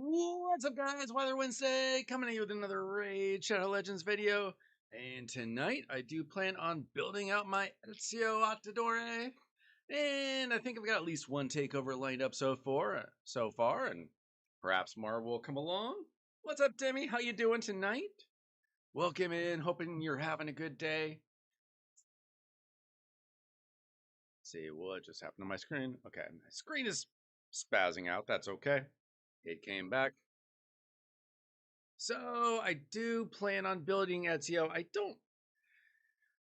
What's up, guys? Weather Wednesday coming at you with another Raid Shadow Legends video. And tonight I do plan on building out my Ezio Attadore. And I think I've got at least one takeover lined up so far, and perhaps more will come along. What's up, Timmy? How you doing tonight? Welcome in. Hoping you're having a good day. Let's see what just happened to my screen. Okay, my screen is spazzing out. That's okay. It came back. So I do plan on building Ezio. I don't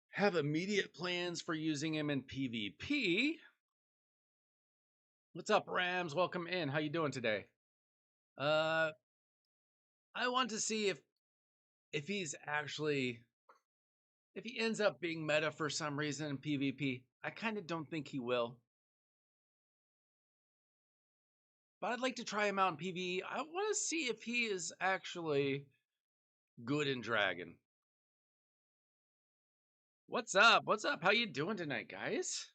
have immediate plans for using him in PvP. What's up, Rams? Welcome in. How you doing today? I want to see if he's actually if he ends up being meta for some reason in PvP. I kind of don't think he will. But I'd like to try him out in PvE. I want to see if he is actually good in Dragon. What's up? What's up? How you doing tonight, guys?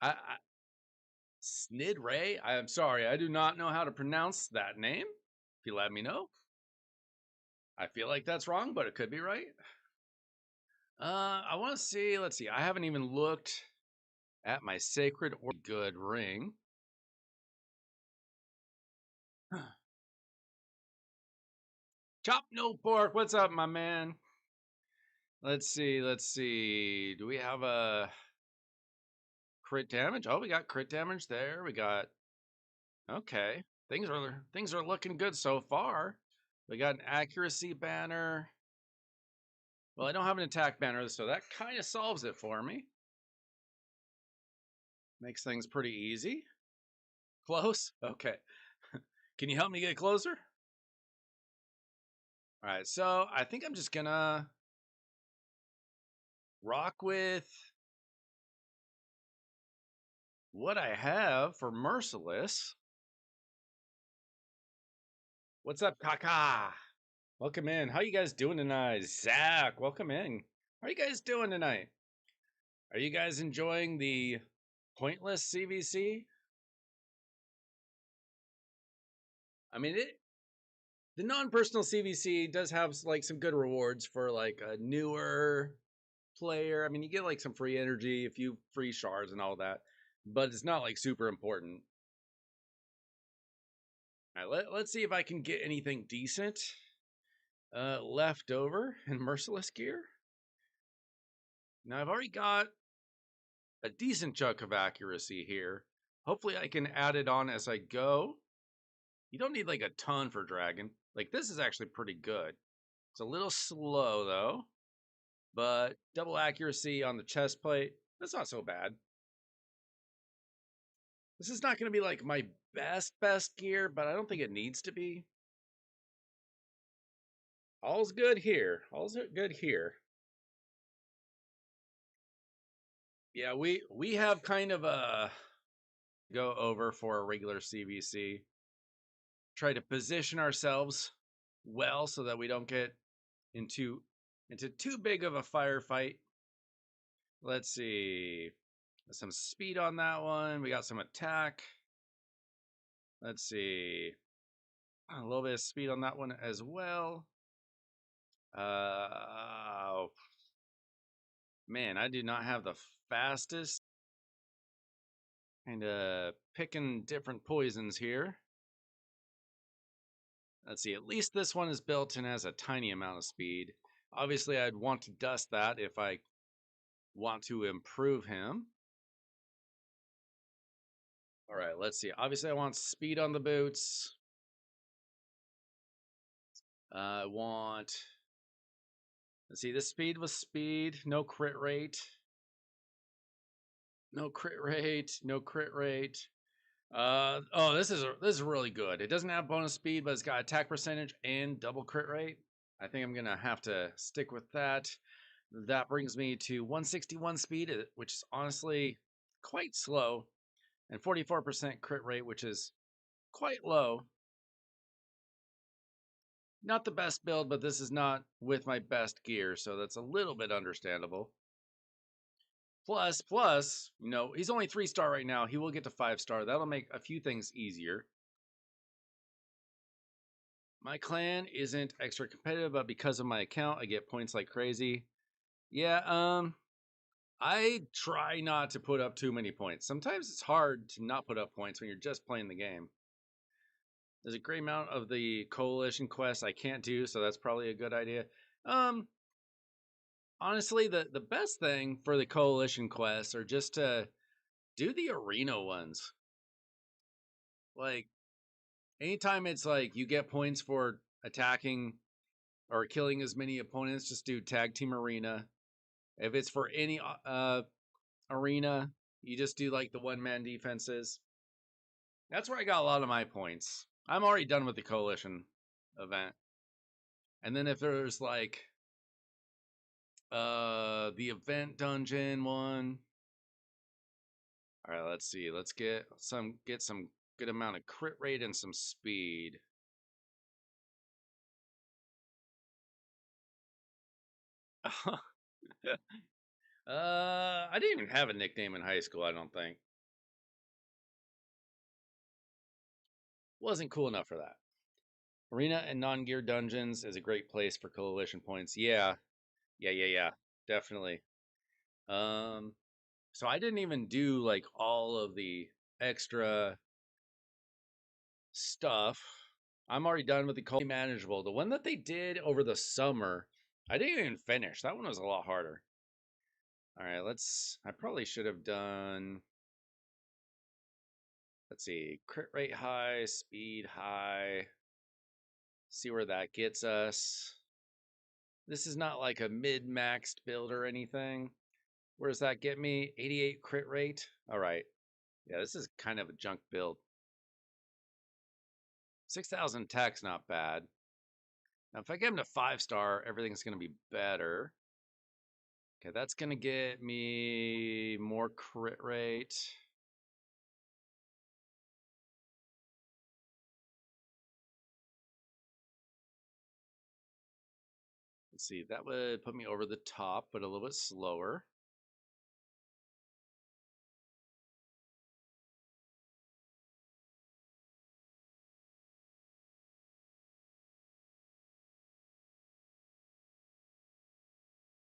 I Snid Ray? I'm sorry, I do not know how to pronounce that name. If you let me know. I feel like that's wrong, but it could be right. I want to see, let's see, I haven't even looked at my sacred or good ring. Chop no pork, what's up, my man? Let's see. Do we have a crit damage? Oh, we got crit damage there. We got, okay. Things are looking good so far. We got an accuracy banner. Well, I don't have an attack banner, so that kind of solves it for me. Makes things pretty easy. Close? Okay. Can you help me get closer? All right, so I think I'm just gonna rock with what I have for Merciless. What's up, Kaka? Welcome in. How you guys doing tonight? Zach, welcome in. How are you guys doing tonight? Are you guys enjoying the pointless CVC? I mean, the non-personal CVC does have like some good rewards for like a newer player. I mean, you get like some free energy, a few free shards and all that, but it's not like super important. All right, let's see if I can get anything decent left over in Merciless gear. Now, I've already got a decent chunk of accuracy here. Hopefully, I can add it on as I go. You don't need like a ton for Dragon. Like, this is actually pretty good. It's a little slow, though, but double accuracy on the chest plate, that's not so bad. This is not going to be like my best gear, but I don't think it needs to be. All's good here. All's good here. Yeah, we have kind of a go over for a regular CVC. Try to position ourselves well so that we don't get into too big of a firefight. Let's see. Some speed on that one. We got some attack. Let's see. A little bit of speed on that one as well. Man, I do not have the fastest. Kind of picking different poisons here. Let's see, at least this one is built and has a tiny amount of speed. Obviously, I'd want to dust that if I want to improve him. All right, let's see. Obviously, I want speed on the boots. I want... Let's see, this speed was speed. No crit rate. No crit rate. No crit rate. Oh, this is really good. It doesn't have bonus speed, but it's got attack percentage and double crit rate. I think I'm gonna have to stick with that. That brings me to 161 speed, which is honestly quite slow, and 44% crit rate, which is quite low. Not the best build, but this is not with my best gear, so that's a little bit understandable. Plus, he's only 3-star right now. He will get to 5-star. That'll make a few things easier. My clan isn't extra competitive, but because of my account, I get points like crazy. Yeah, I try not to put up too many points. Sometimes it's hard to not put up points when you're just playing the game. There's a great amount of the coalition quests I can't do, so that's probably a good idea. Honestly, the best thing for the coalition quests are just to do the arena ones. Like, anytime it's like you get points for attacking or killing as many opponents, just do tag team arena. If it's for any arena, you just do like the one-man defenses. That's where I got a lot of my points. I'm already done with the coalition event. And then if there's like the event dungeon one. All right, let's see. Let's get some good amount of crit rate and some speed. I didn't even have a nickname in high school, I don't think. Wasn't cool enough for that. Arena and non-gear dungeons is a great place for coalition points. Yeah. Definitely. So I didn't even do like all of the extra stuff. I'm already done with the cold manageable. The one that they did over the summer, I didn't even finish. That one was a lot harder. All right, I probably should have done, let's see, crit rate high, speed high. See where that gets us. This is not like a mid-maxed build or anything. Where does that get me? 88 crit rate. All right. Yeah, this is kind of a junk build. 6,000 attack's not bad. Now, if I get him to 5-star, everything's going to be better. Okay, that's going to get me more crit rate. Let's see, that would put me over the top, but a little bit slower.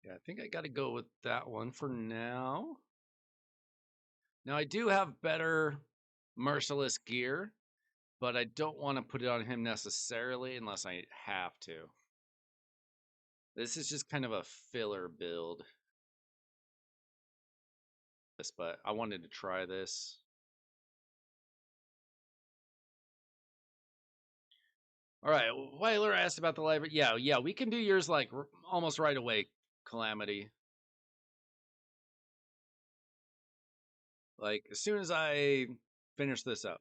Yeah, I think I got to go with that one for now. Now, I do have better merciless gear, but I don't want to put it on him necessarily unless I have to. This is just kind of a filler build. But I wanted to try this. All right, Weiler asked about the library. Yeah, we can do yours like almost right away, Calamity. Like as soon as I finish this up.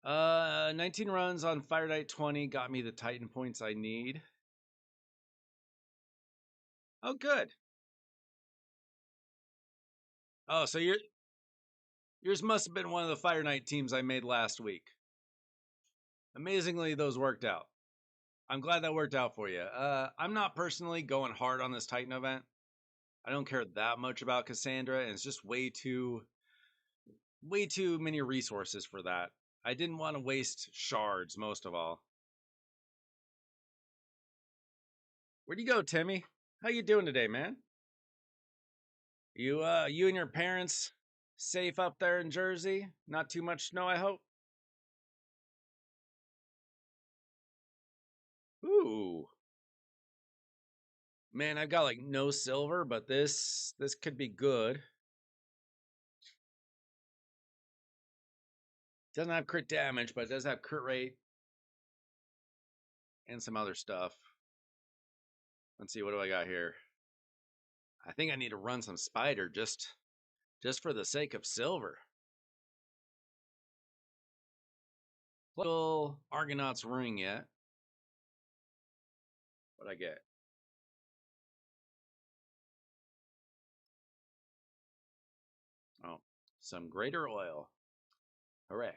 19 runs on Fire Knight 20 got me the Titan points I need. Oh, good. Oh, so yours must have been one of the Fire Knight teams I made last week. Amazingly, those worked out. I'm glad that worked out for you. I'm not personally going hard on this Titan event. I don't care that much about Cassandra, and it's just way too many resources for that. I didn't want to waste shards, most of all. Where'd you go, Timmy? How you doing today, man? You and your parents safe up there in Jersey? Not too much snow, I hope? Ooh. Man, I've got like no silver, but this could be good. Doesn't have crit damage, but it does have crit rate and some other stuff. Let's see, what do I got here? I think I need to run some spider just for the sake of silver. Little Argonaut's ring yet. What'd I get? Oh, some greater oil. Hooray.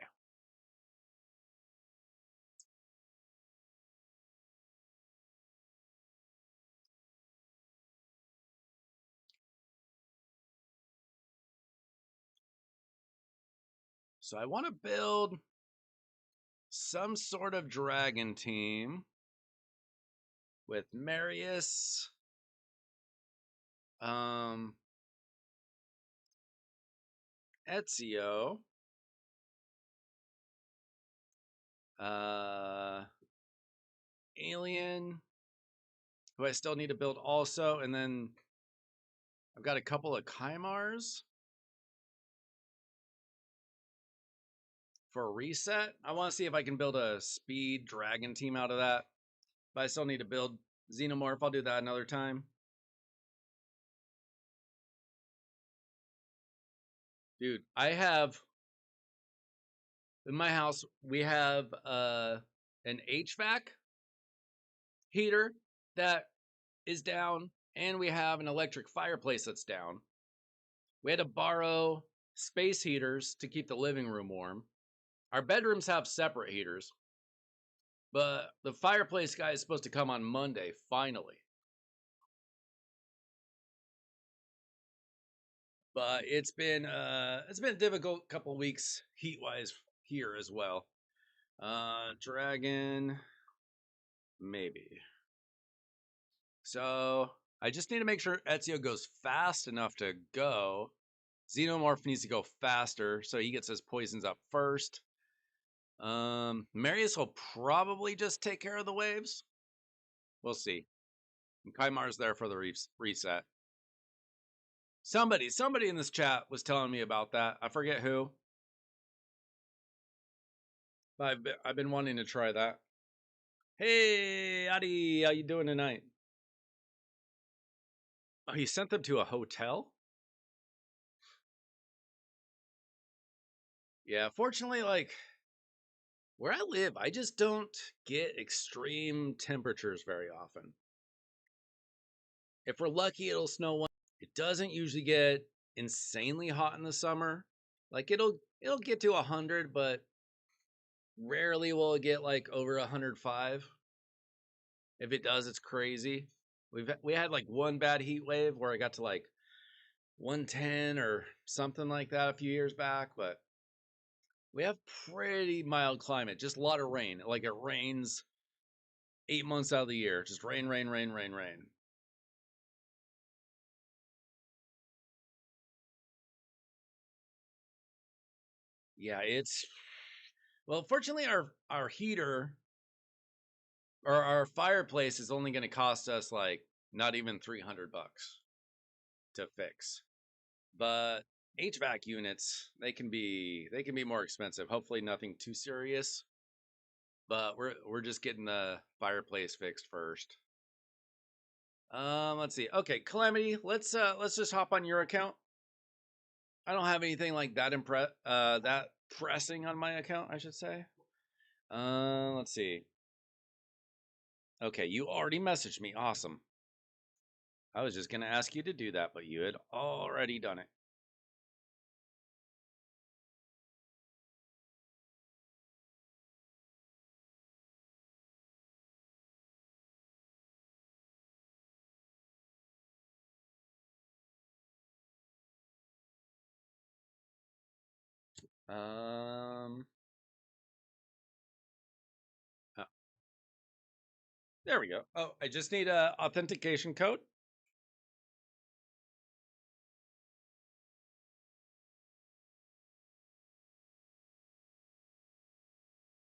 So I want to build some sort of dragon team with Marius, Ezio, Alien, who I still need to build also, and then I've got a couple of Kaimars for a reset. I want to see if I can build a speed dragon team out of that, but I still need to build Xenomorph. I'll do that another time. Dude, I have in my house, we have an HVAC heater that is down, and we have an electric fireplace that's down. We had to borrow space heaters to keep the living room warm. Our bedrooms have separate heaters, but the fireplace guy is supposed to come on Monday, finally. But it's been a difficult couple weeks heat wise here as well. Dragon, maybe. So I just need to make sure Ezio goes fast enough to go. Xenomorph needs to go faster, so he gets his poisons up first. Marius will probably just take care of the waves. We'll see. And Kaimar's there for the reset. Somebody in this chat was telling me about that. I forget who. But I've been wanting to try that. Hey, Adi, how you doing tonight? Oh, he sent them to a hotel? Yeah, fortunately, like, where I live, I just don't get extreme temperatures very often. If we're lucky, it'll snow one. It doesn't usually get insanely hot in the summer. Like it'll get to 100, but rarely will it get like over 105. If it does, it's crazy. We had like one bad heat wave where I got to like 110 or something like that a few years back, but we have pretty mild climate, just a lot of rain. Like it rains 8 months out of the year, just rain, rain, rain, rain, rain. Yeah, it's well, fortunately our heater or our fireplace is only going to cost us like not even $300 to fix. But HVAC units, they can be more expensive. Hopefully nothing too serious. But we're just getting the fireplace fixed first. Let's see. Okay, Calamity, let's just hop on your account. I don't have anything like that that pressing on my account, I should say. Let's see. Okay, you already messaged me. Awesome. I was just gonna ask you to do that, but you had already done it. Um, oh, there we go. Oh, I just need a authentication code.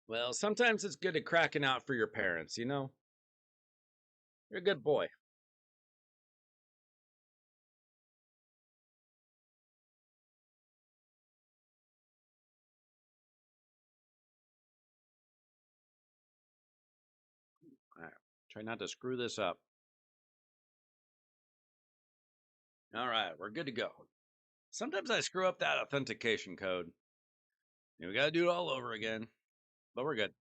Well, sometimes it's good at cracking out for your parents, you know? You're a good boy. All right. Try not to screw this up. All right, we're good to go. Sometimes I screw up that authentication code. We got to do it all over again, but we're good.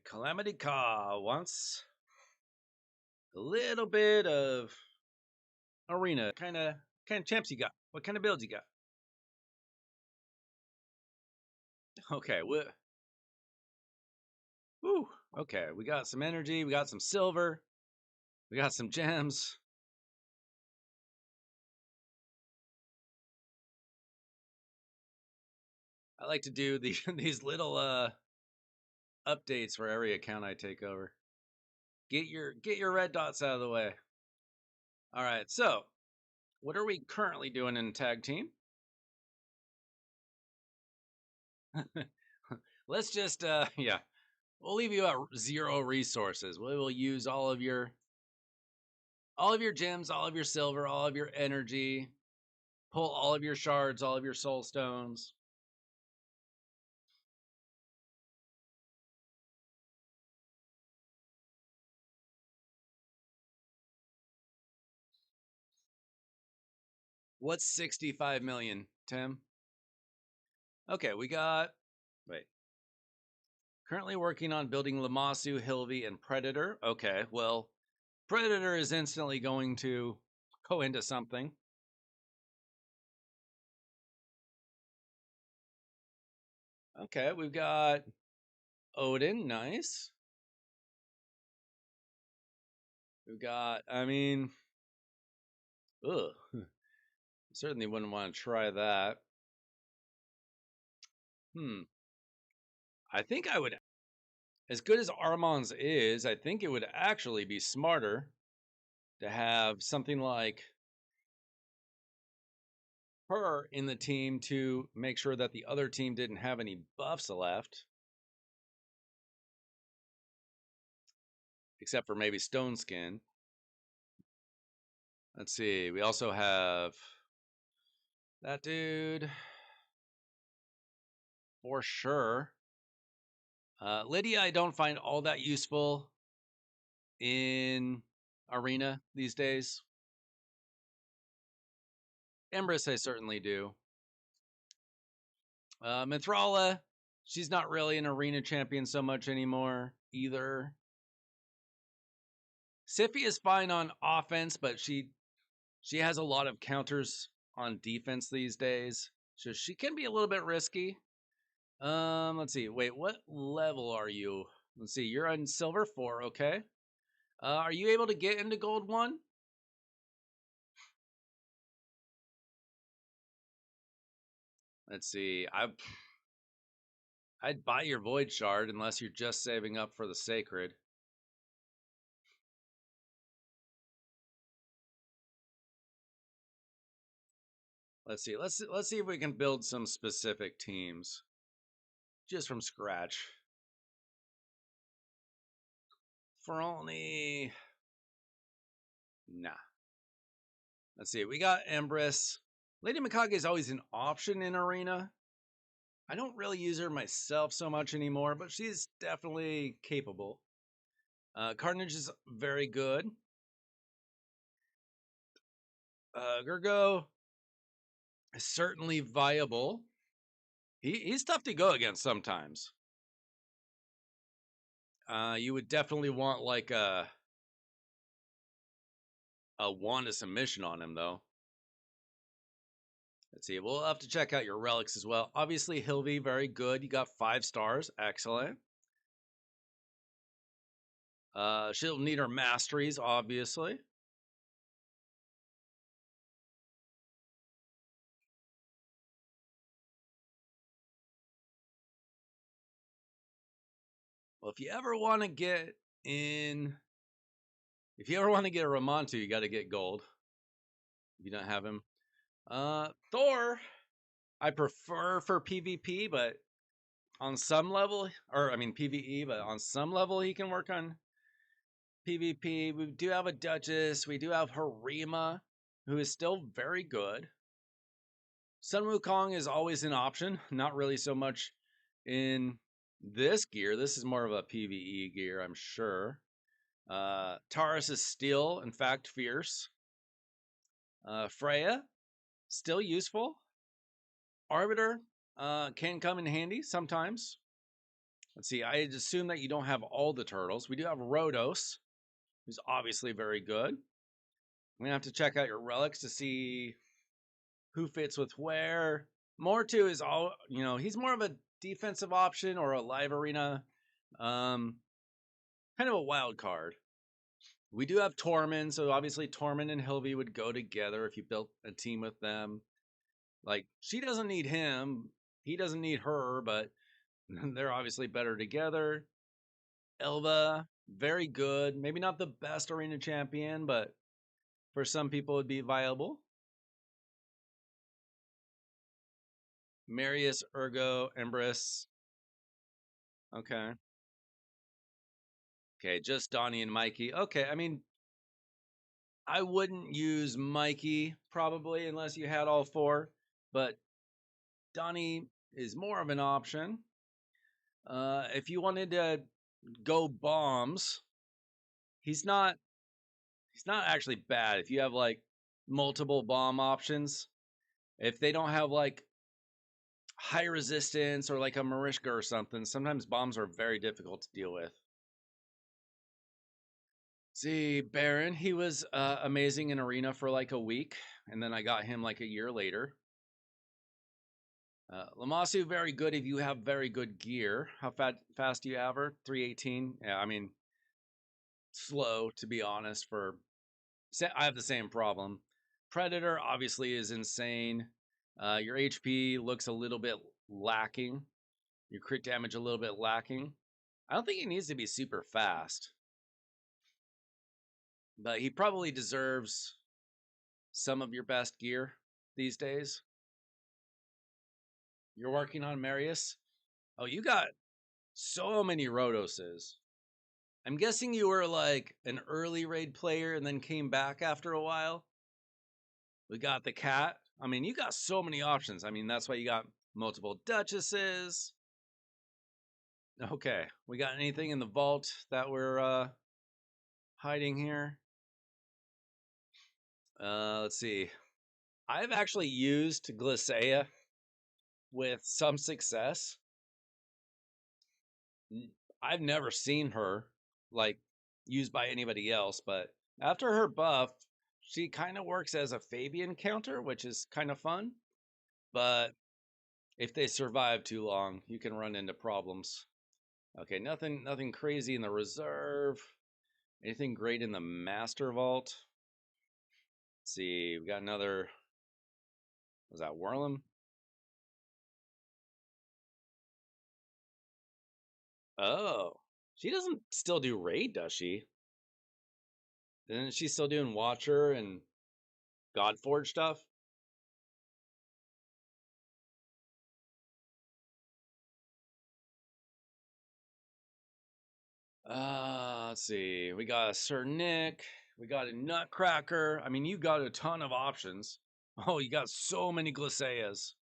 Calamity Ka wants a little bit of arena. Kind of champs you got? What kind of builds you got? Okay, woo. Okay, we got some energy. We got some silver. We got some gems. I like to do these little updates for every account I take over. Get your red dots out of the way. All right, so what are we currently doing in tag team? Let's just yeah, we'll leave you at 0 resources. We will use all of your gems, all of your silver, all of your energy, pull all of your shards, all of your soul stones. What's 65 million, Tim? Okay, we got wait. Currently working on building Lamasu, Hilvy, and Predator. Okay, well, Predator is instantly going to go into something. Okay, we've got Odin, nice. We've got, I mean, ugh. Certainly wouldn't want to try that. I think I would, as good as Armand's is, I think it would actually be smarter to have something like her in the team to make sure that the other team didn't have any buffs left. Except for maybe Stone Skin. Let's see. We also have that dude for sure. Lydia, I don't find all that useful in Arena these days. Empress, I certainly do. Mithrala, she's not really an Arena champion so much anymore either. Siffy is fine on offense, but she has a lot of counters on defense these days, so she can be a little bit risky. Let's see. Wait, what level are you? Let's see. You're on silver 4, okay. Are you able to get into gold 1? Let's see. I'd buy your void shard unless you're just saving up for the sacred. Let's see. Let's see if we can build some specific teams just from scratch. For only nah. Let's see. We got Empress. Lady Mikage is always an option in Arena. I don't really use her myself so much anymore, but she's definitely capable. Carnage is very good. Gergo is certainly viable. He's tough to go against sometimes. You would definitely want like a wand of submission on him, though. Let's see. We'll have to check out your relics as well. Obviously, Hilvy, very good. You got 5 stars. Excellent. She'll need her masteries, obviously. Well, if you ever want to get in, if you ever want to get a Ramontu, you got to get gold. If you don't have him. Thor, I prefer for PvP, but on some level, or I mean PvE, but on some level he can work on PvP. We do have a Duchess. We do have Harima, who is still very good. Sun Wukong is always an option. Not really so much in this gear. This is more of a PvE gear, I'm sure. Taurus is still, in fact, fierce. Freya, still useful. Arbiter can come in handy sometimes. Let's see. I assume that you don't have all the turtles. We do have Rhodos, who's obviously very good. I'm going to have to check out your relics to see who fits with where. Mortu is all, he's more of a defensive option or a live arena. Kind of a wild card. We do have Tormund, so obviously Tormund and Hilvy would go together if you built a team with them. Like, she doesn't need him, He doesn't need her, but they're obviously better together. Elva, very good. Maybe not the best arena champion, but for some people it'd be viable. Marius, Ergo, Empress. Okay. Okay, just Donnie and Mikey. Okay, I mean, I wouldn't use Mikey probably unless you had all four, but Donnie is more of an option. If you wanted to go bombs, he's not he's not actually bad. If you have like multiple bomb options, if they don't have like high resistance or like a Marishka or something, sometimes bombs are very difficult to deal with. See, Baron, he was amazing in Arena for like a week, and then I got him like a year later. Lamasu, very good if you have very good gear. How fast do you have her? 318? Yeah, I mean, slow to be honest. I have the same problem. Predator obviously is insane. Your HP looks a little bit lacking. Your crit damage a little bit lacking. I don't think he needs to be super fast, but he probably deserves some of your best gear these days. You're working on Marius. Oh, you got so many Rhodoses. I'm guessing you were like an early raid player and then came back after a while. We got the cat. I mean, you got so many options. I mean, that's why you got multiple duchesses. Okay, we got anything in the vault that we're hiding here? Let's see. I've actually used Glycea with some success. I've never seen her like used by anybody else, but after her buff, she kind of works as a Fabian counter, which is kind of fun. But if they survive too long, you can run into problems. Okay, nothing crazy in the reserve. Anything great in the master vault? Let's see, we got another. Was that Whirlum? Oh, she doesn't still do raid, does she? Isn't she still doing Watcher and Godforge stuff? Let's see. We got a Sir Nick. We got a Nutcracker. I mean, you got a ton of options. Oh, you got so many Glyceas.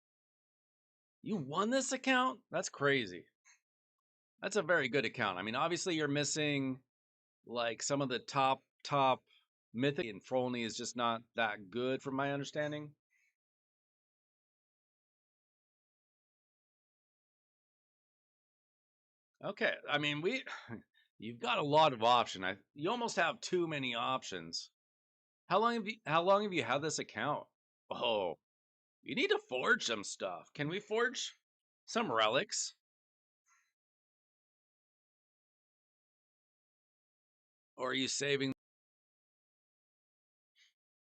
You won this account? That's crazy. That's a very good account. I mean, obviously you're missing like some of the top mythic, and Frolny is just not that good from my understanding. Okay, I mean you've got a lot of option. You almost have too many options. How long have you had this account? Oh, you need to forge some stuff. Can we forge some relics? Or are you saving?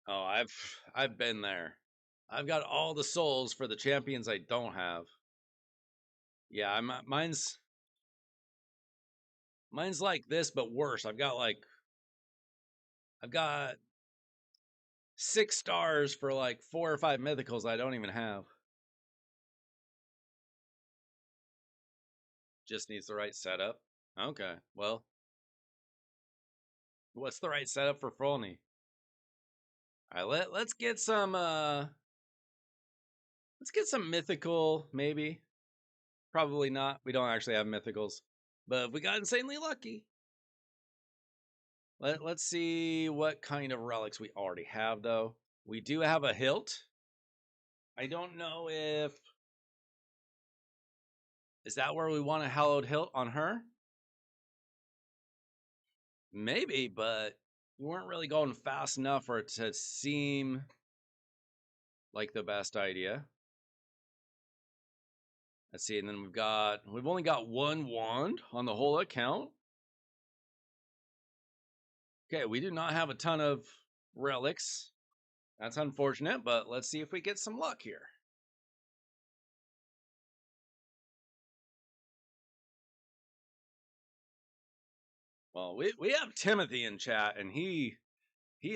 Oh, I've been there. I've got all the souls for the champions I don't have. Yeah, mine's like this but worse. I've got 6 stars for like 4 or 5 mythicals I don't even have. Just needs the right setup. Okay. Well, what's the right setup for Frolny? All right, let's get some mythical maybe. Probably not. We don't actually have mythicals. But if we got insanely lucky. Let's see what kind of relics we already have though. We do have a hilt. I don't know if is that where we want a hallowed hilt on her? Maybe, but we weren't really going fast enough for it to seem like the best idea. Let's see, and then we've only got one wand on the whole account. Okay, we do not have a ton of relics. That's unfortunate, but let's see if we get some luck here. Well, we have Timothy in chat, and he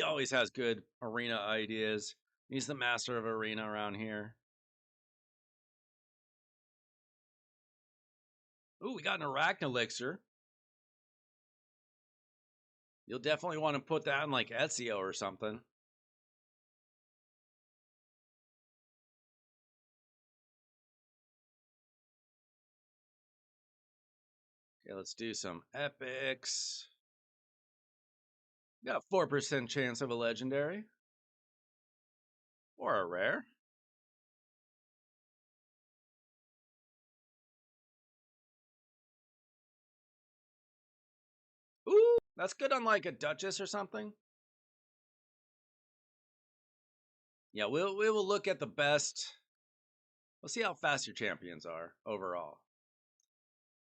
always has good arena ideas. He's the master of arena around here. Ooh, we got an Arachn Elixir. You'll definitely want to put that in like Ezio or something. Okay, let's do some epics. Got 4% chance of a legendary. Or a rare. Ooh, that's good on like a Duchess or something. Yeah, we will look at the best. We'll see how fast your champions are overall.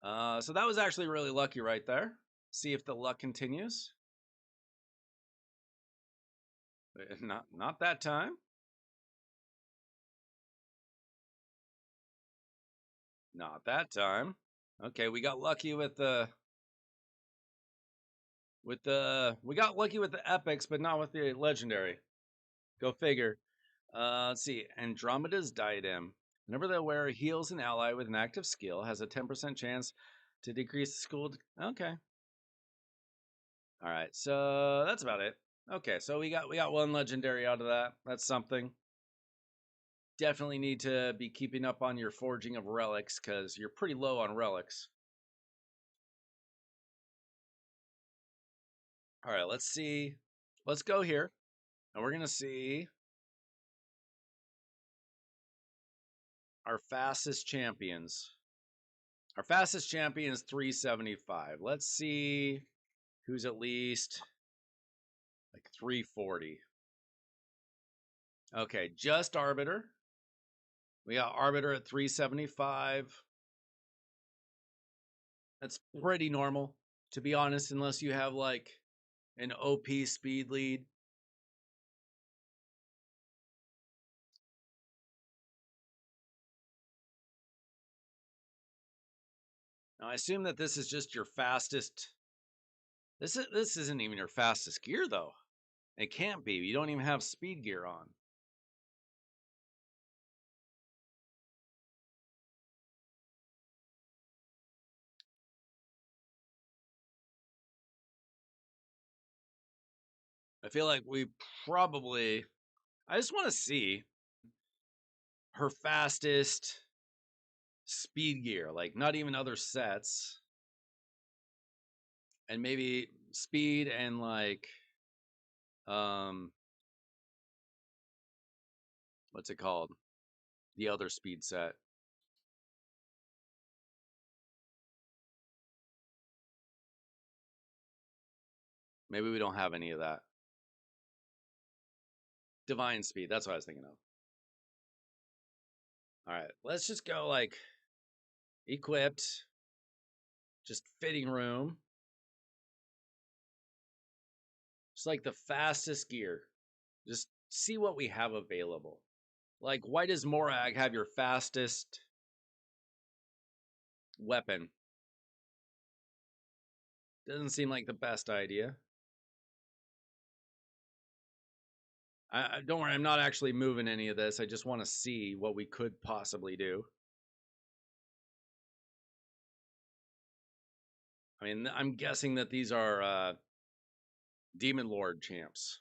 So that was actually really lucky right there. See if the luck continues. Not that time. Not that time. Okay, we got lucky with the we got lucky with the epics, but not with the legendary. Go figure. Let's see. Andromeda's diadem. Whenever the wearer heals an ally with an active skill, has a 10% chance to decrease the school. Okay. All right. So that's about it. Okay, so we got one legendary out of that. That's something. Definitely need to be keeping up on your forging of relics because you're pretty low on relics. All right, let's see. Let's go here, and we're gonna see our fastest champions. Our fastest champion is 375. Let's see who's at least like 340. Okay, just Arbiter. We got Arbiter at 375. That's pretty normal, to be honest, unless you have like an OP speed lead. Now, I assume that this is just your fastest. This isn't even your fastest gear though. It can't be. You don't even have speed gear on. I feel like we probably. I just want to see her fastest speed gear, like not even other sets, and maybe speed and like, um, what's it called? The other speed set. Maybe we don't have any of that. Divine speed. That's what I was thinking of. All right, let's just go like equipped, just fitting room. Just like the fastest gear. Just see what we have available. Like, why does Morag have your fastest weapon? Doesn't seem like the best idea. I don't worry, I'm not actually moving any of this. I just want to see what we could possibly do. I mean, I'm guessing that these are Demon Lord champs.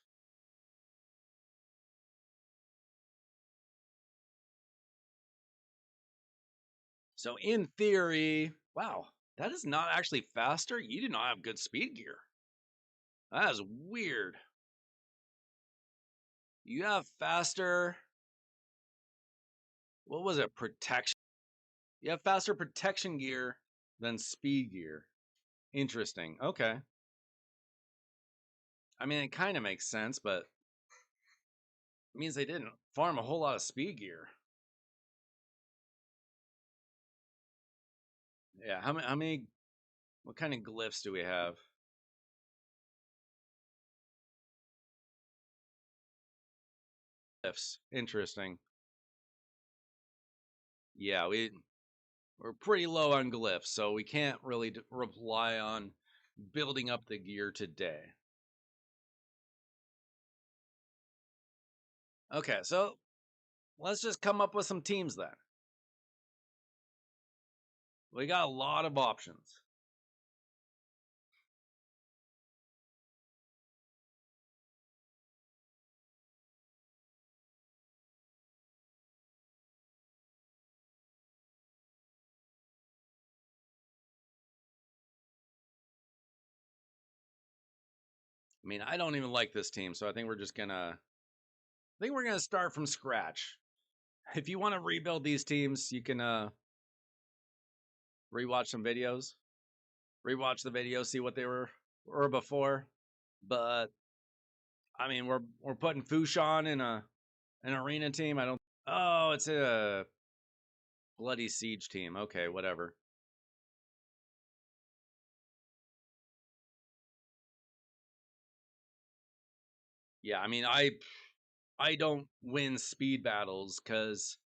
So in theory, wow, that is not actually faster. You do not have good speed gear. That is weird. You have faster. What was it? Protection. You have faster protection gear than speed gear. Interesting. Okay. I mean, it kind of makes sense, but it means they didn't farm a whole lot of speed gear. Yeah. How many? What kind of glyphs do we have? Glyphs. Interesting. Yeah, we're pretty low on glyphs, so we can't really rely on building up the gear today. Okay, so let's just come up with some teams then. We got a lot of options. I mean, I don't even like this team, so I think we're gonna start from scratch. If you want to rebuild these teams, you can rewatch some videos, rewatch the videos, see what they were before. But I mean, we're putting Fushan in an arena team. I don't. Oh, it's a bloody siege team. Okay, whatever. Yeah, I mean, I don't win speed battles because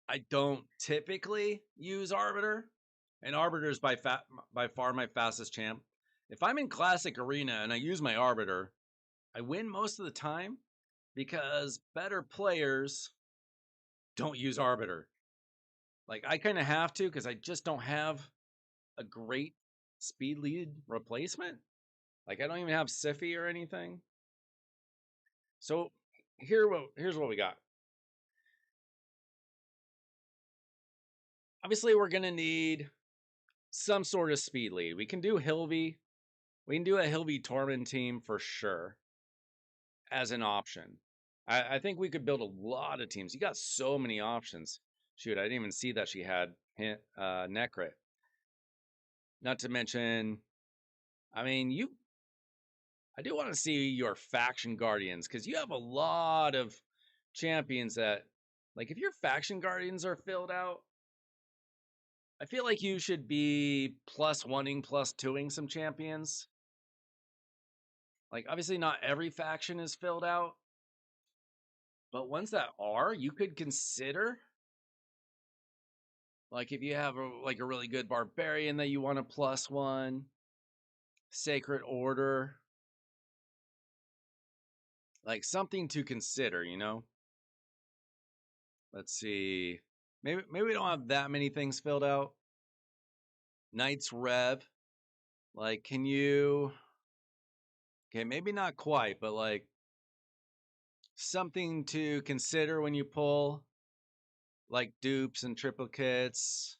I don't typically use Arbiter, and Arbiter is by far my fastest champ. If I'm in Classic Arena and I use my Arbiter, I win most of the time because better players don't use Arbiter. Like, I kind of have to because I just don't have a great speed lead replacement. Like, I don't even have Siffy or anything. So here's what we got. Obviously, we're gonna need some sort of speed lead. We can do Hilvy. We can do a Hilvy Tormund team for sure as an option. I think we could build a lot of teams. You got so many options. Shoot, I didn't even see that she had Necrit. Not to mention, I mean, I do want to see your faction guardians because you have a lot of champions that, like, if your faction guardians are filled out, I feel like you should be plus oneing, plus twoing some champions. Like, obviously, not every faction is filled out, but ones that are, you could consider. Like, if you have a really good barbarian that you want to plus one, Sacred Order, like something to consider, you know? Let's see. Maybe we don't have that many things filled out. Knights Rev. Like, can you? Okay, maybe not quite, but like something to consider when you pull, like dupes and triplicates.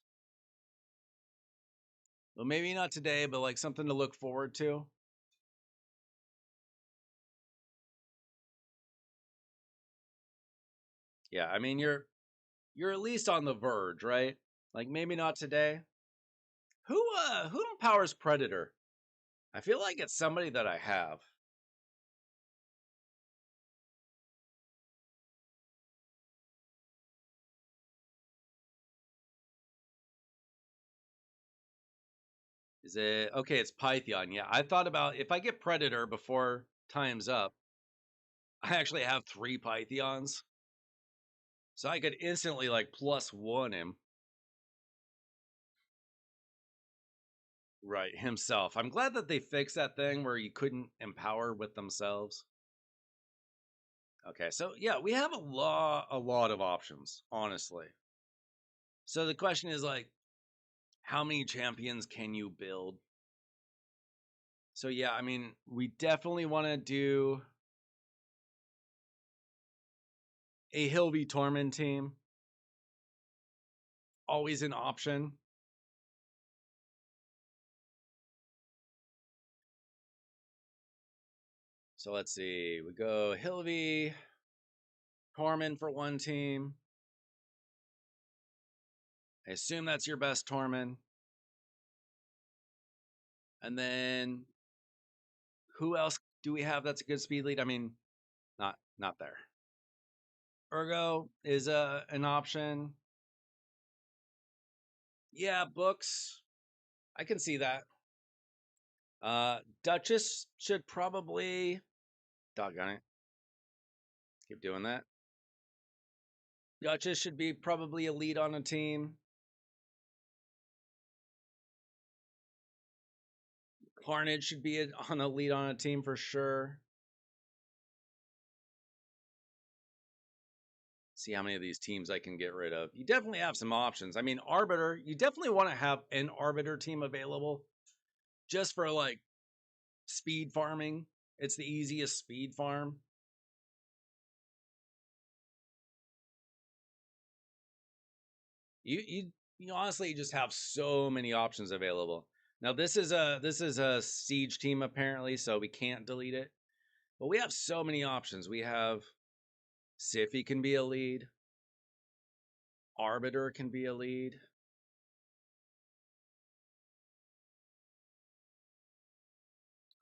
Well, maybe not today, but like something to look forward to. Yeah, I mean you're at least on the verge, right? Like maybe not today. Who empowers Predator? I feel like it's somebody that I have. Is it okay? It's Python. Yeah, I thought about if I get Predator before time's up, I actually have 3 Pythons, so I could instantly like plus one him. Right, himself. I'm glad that they fixed that thing where you couldn't empower with themselves. Okay, so yeah, we have a lot of options, honestly. So the question is like, how many champions can you build? So yeah, I mean, we definitely want to do a Hilby Tormund team. Always an option. So let's see. We go Hilby, Tormund for one team. I assume that's your best Tormund. And then who else do we have that's a good speed lead? I mean, not there. Ergo is an option. Yeah, books. I can see that. Duchess should probably doggone it. Keep doing that. Duchess should be probably a lead on a team. Carnage should be on a lead on a team for sure. See how many of these teams I can get rid of. You definitely have some options. I mean, Arbiter, you definitely want to have an Arbiter team available just for like speed farming. It's the easiest speed farm. You honestly just have so many options available. Now this is a siege team apparently, so we can't delete it. But we have so many options. We have Siffy can be a lead. Arbiter can be a lead.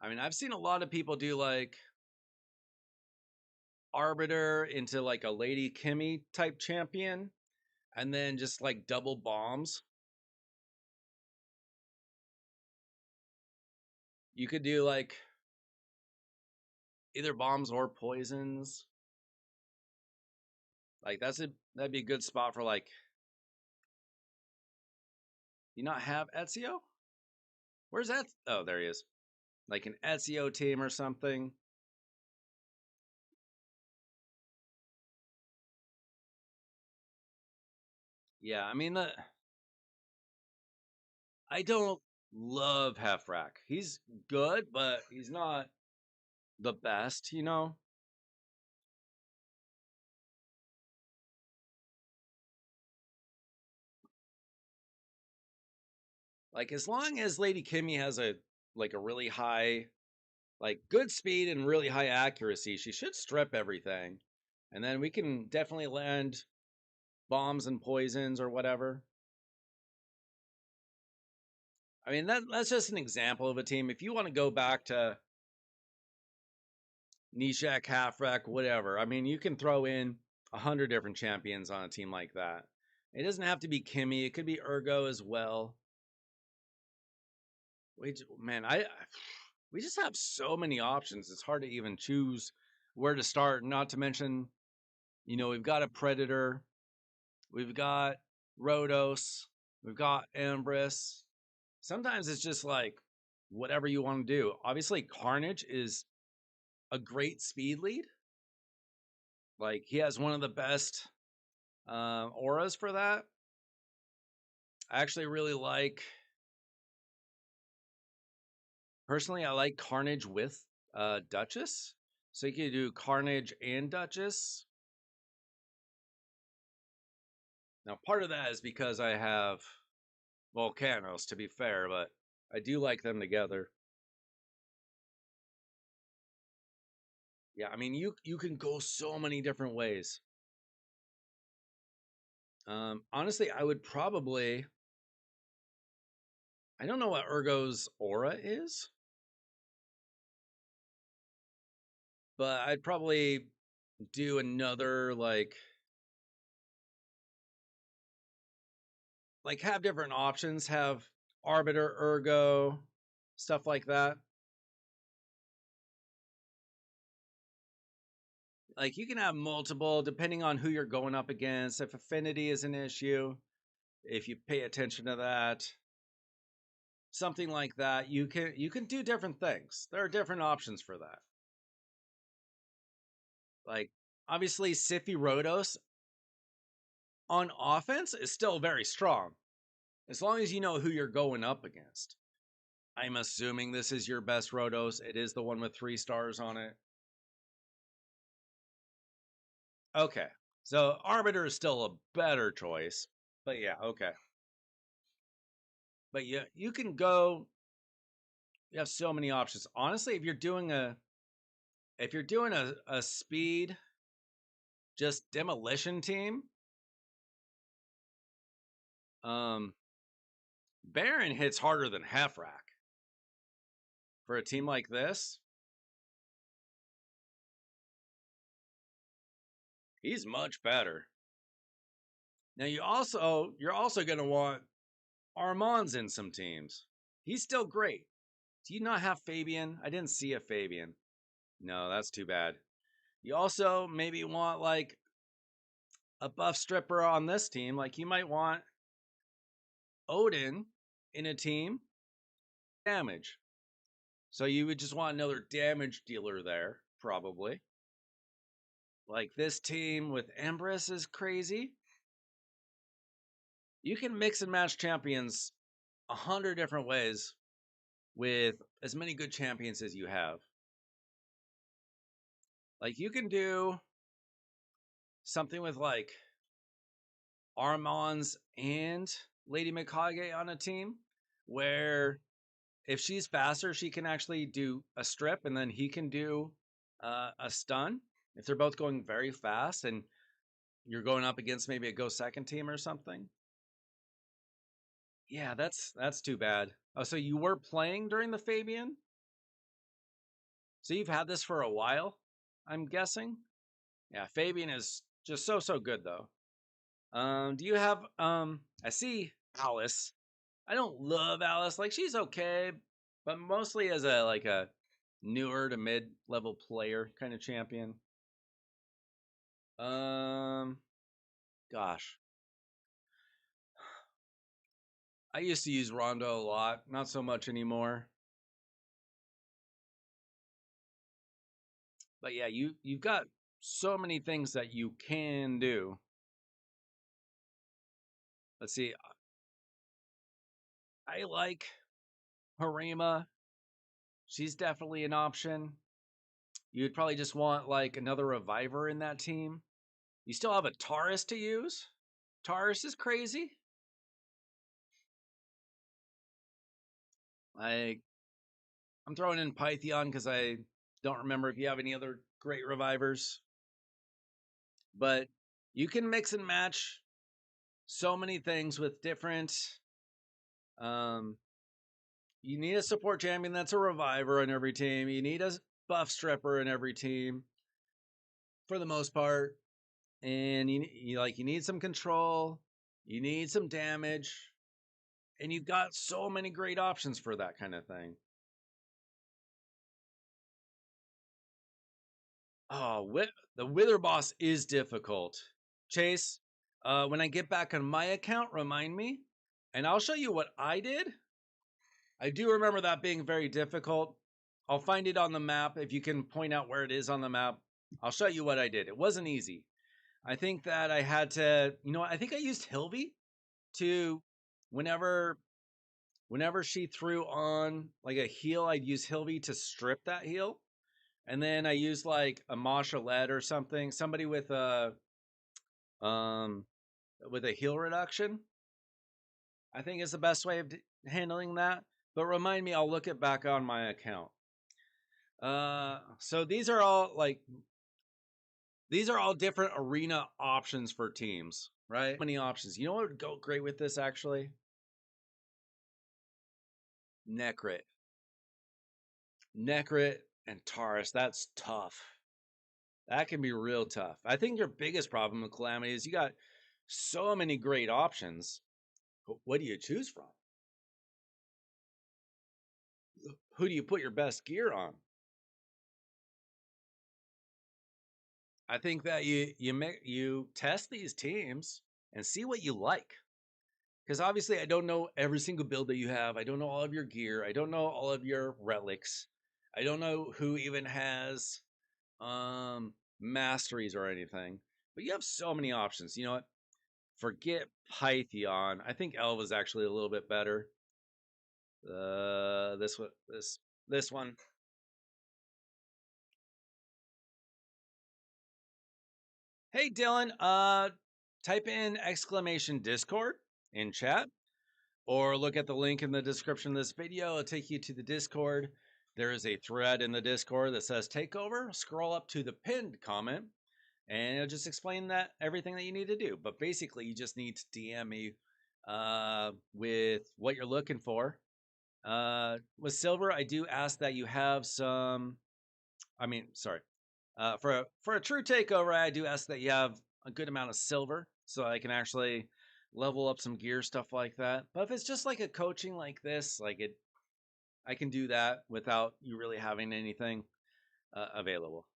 I mean, I've seen a lot of people do like Arbiter into like a Lady Kimmy type champion and then just like double bombs. You could do like either bombs or poisons. Like that'd be a good spot for like you not have Ezio? Where's that? Oh, there he is. Like an Ezio team or something. Yeah, I mean I don't love Halfrack. He's good, but he's not the best, you know? Like as long as Lady Kimmy has a like a really high like good speed and really high accuracy, she should strip everything. And then we can definitely land bombs and poisons or whatever. I mean that's just an example of a team. If you want to go back to Nishak, Halfrack, whatever, I mean you can throw in 100 different champions on a team like that. It doesn't have to be Kimmy, it could be Ergo as well. Man, we just have so many options. It's hard to even choose where to start. Not to mention, we've got a Predator, we've got Rhodos, we've got Empress. Sometimes it's just like whatever you want to do. Obviously, Carnage is a great speed lead. Like he has one of the best auras for that. I actually really like. Personally, I like Carnage with Duchess. So you can do Carnage and Duchess. Now, part of that is because I have Volcanos, to be fair, but I do like them together. Yeah, I mean, you can go so many different ways. Honestly, I would probably. I don't know what Ergo's aura is, but I'd probably do another like have different options, have Arbiter, Ergo, stuff like that. Like you can have multiple depending on who you're going up against. If affinity is an issue, if you pay attention to that, something like that, you can do different things. There are different options for that. Like obviously Siffy Rhodos on offense is still very strong. As long as you know who you're going up against. I'm assuming this is your best Rhodos. It is the one with 3 stars on it. Okay. So Arbiter is still a better choice. But yeah, okay. But yeah, you can go. You have so many options. Honestly, if you're doing a speed just demolition team, um Baron hits harder than Halfrack. For a team like this, he's much better. Now you're also going to want Armand's in some teams. He's still great. Do you not have Fabian? I didn't see a Fabian. No, that's too bad. You also maybe want like a buff stripper on this team. Like you might want Odin in a team damage. So you would just want another damage dealer there, probably. Like this team with Empress is crazy. You can mix and match champions 100 different ways with as many good champions as you have. Like you can do something with like Armand's and Lady Mikage on a team where if she's faster, she can actually do a strip and then he can do a stun. If they're both going very fast and you're going up against maybe a go second team or something. Yeah, that's too bad. Oh, so you were playing during the Fabian? So you've had this for a while, I'm guessing? Yeah, Fabian is just so good though. Do you have I see Alice. I don't love Alice. Like she's okay, but mostly as a newer to mid-level player kind of champion. Um gosh. I used to use Rondo a lot, not so much anymore. But yeah, you've got so many things that you can do. Let's see. I like Harima. She's definitely an option. You'd probably just want like another reviver in that team. You still have a Taurus to use. Taurus is crazy. Like I'm throwing in Python because I don't remember if you have any other great revivers. But you can mix and match so many things with different um you need a support champion that's a reviver on every team. You need a buff stripper in every team for the most part. And you need some control, you need some damage, and you've got so many great options for that kind of thing. Oh, the Wither boss is difficult. Chase, when I get back on my account, remind me, and I'll show you what I did. I do remember that being very difficult. I'll find it on the map. If you can point out where it is on the map, I'll show you what I did. It wasn't easy. I think that I had to, I think I used Hilvy to whenever whenever she threw on like a heal, I'd use Hilvy to strip that heal. And then I used like a Mashalette or something, somebody um with a heal reduction. I think is the best way of handling that. But remind me, I'll look it back on my account. So these are all different arena options for teams, right? Many options. You know what would go great with this actually? Necrit. Necrit and Taurus. That's tough. That can be real tough. I think your biggest problem with Calamity is you got so many great options. But what do you choose from? Who do you put your best gear on? I think that you test these teams and see what you like. Because obviously, I don't know every single build that you have. I don't know all of your gear. I don't know all of your relics. I don't know who even has masteries or anything. But you have so many options. You know what? Forget Python. I think Elva is actually a little bit better. This one, this one. Hey Dylan, type in exclamation Discord in chat or look at the link in the description of this video. It'll take you to the Discord. There is a thread in the Discord that says takeover. Scroll up to the pinned comment and it'll just explain that everything that you need to do. But basically, you just need to DM me with what you're looking for. With silver, I do ask that you have some. I mean, sorry. For a true takeover, I do ask that you have a good amount of silver so I can actually level up some gear stuff like that. But if it's just like a coaching like this, I can do that without you really having anything available.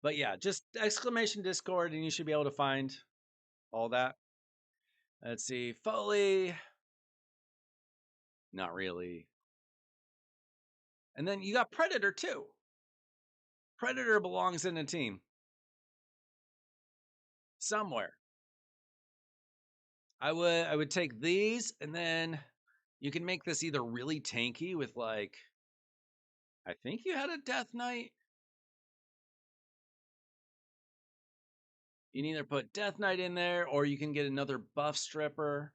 But yeah, just exclamation Discord, and you should be able to find all that. Let's see, Foley. Not really. And then you got Predator too. Predator belongs in a team somewhere. I would take these, and then you can make this either really tanky with like, I think you had a Death Knight. You can either put Death Knight in there, or you can get another buff stripper.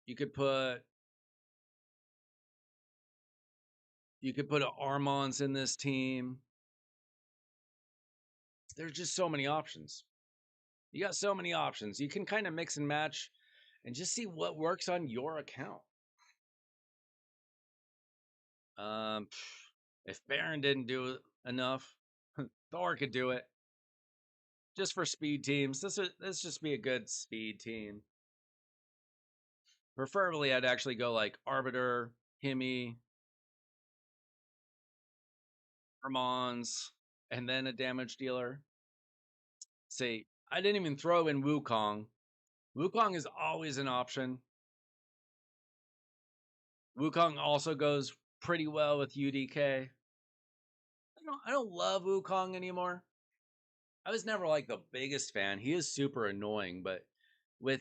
You could put an Armons in this team. There's just so many options. You got so many options. You can kind of mix and match and just see what works on your account. Um, if Baron didn't do enough, Thor could do it. Just for speed teams. This just be a good speed team. Preferably, I'd actually go like Arbiter, Himi, Hermons, and then a damage dealer. See, I didn't even throw in Wukong. Wukong is always an option. Wukong also goes pretty well with UDK. I don't love Wukong anymore. I was never like the biggest fan. He is super annoying, but with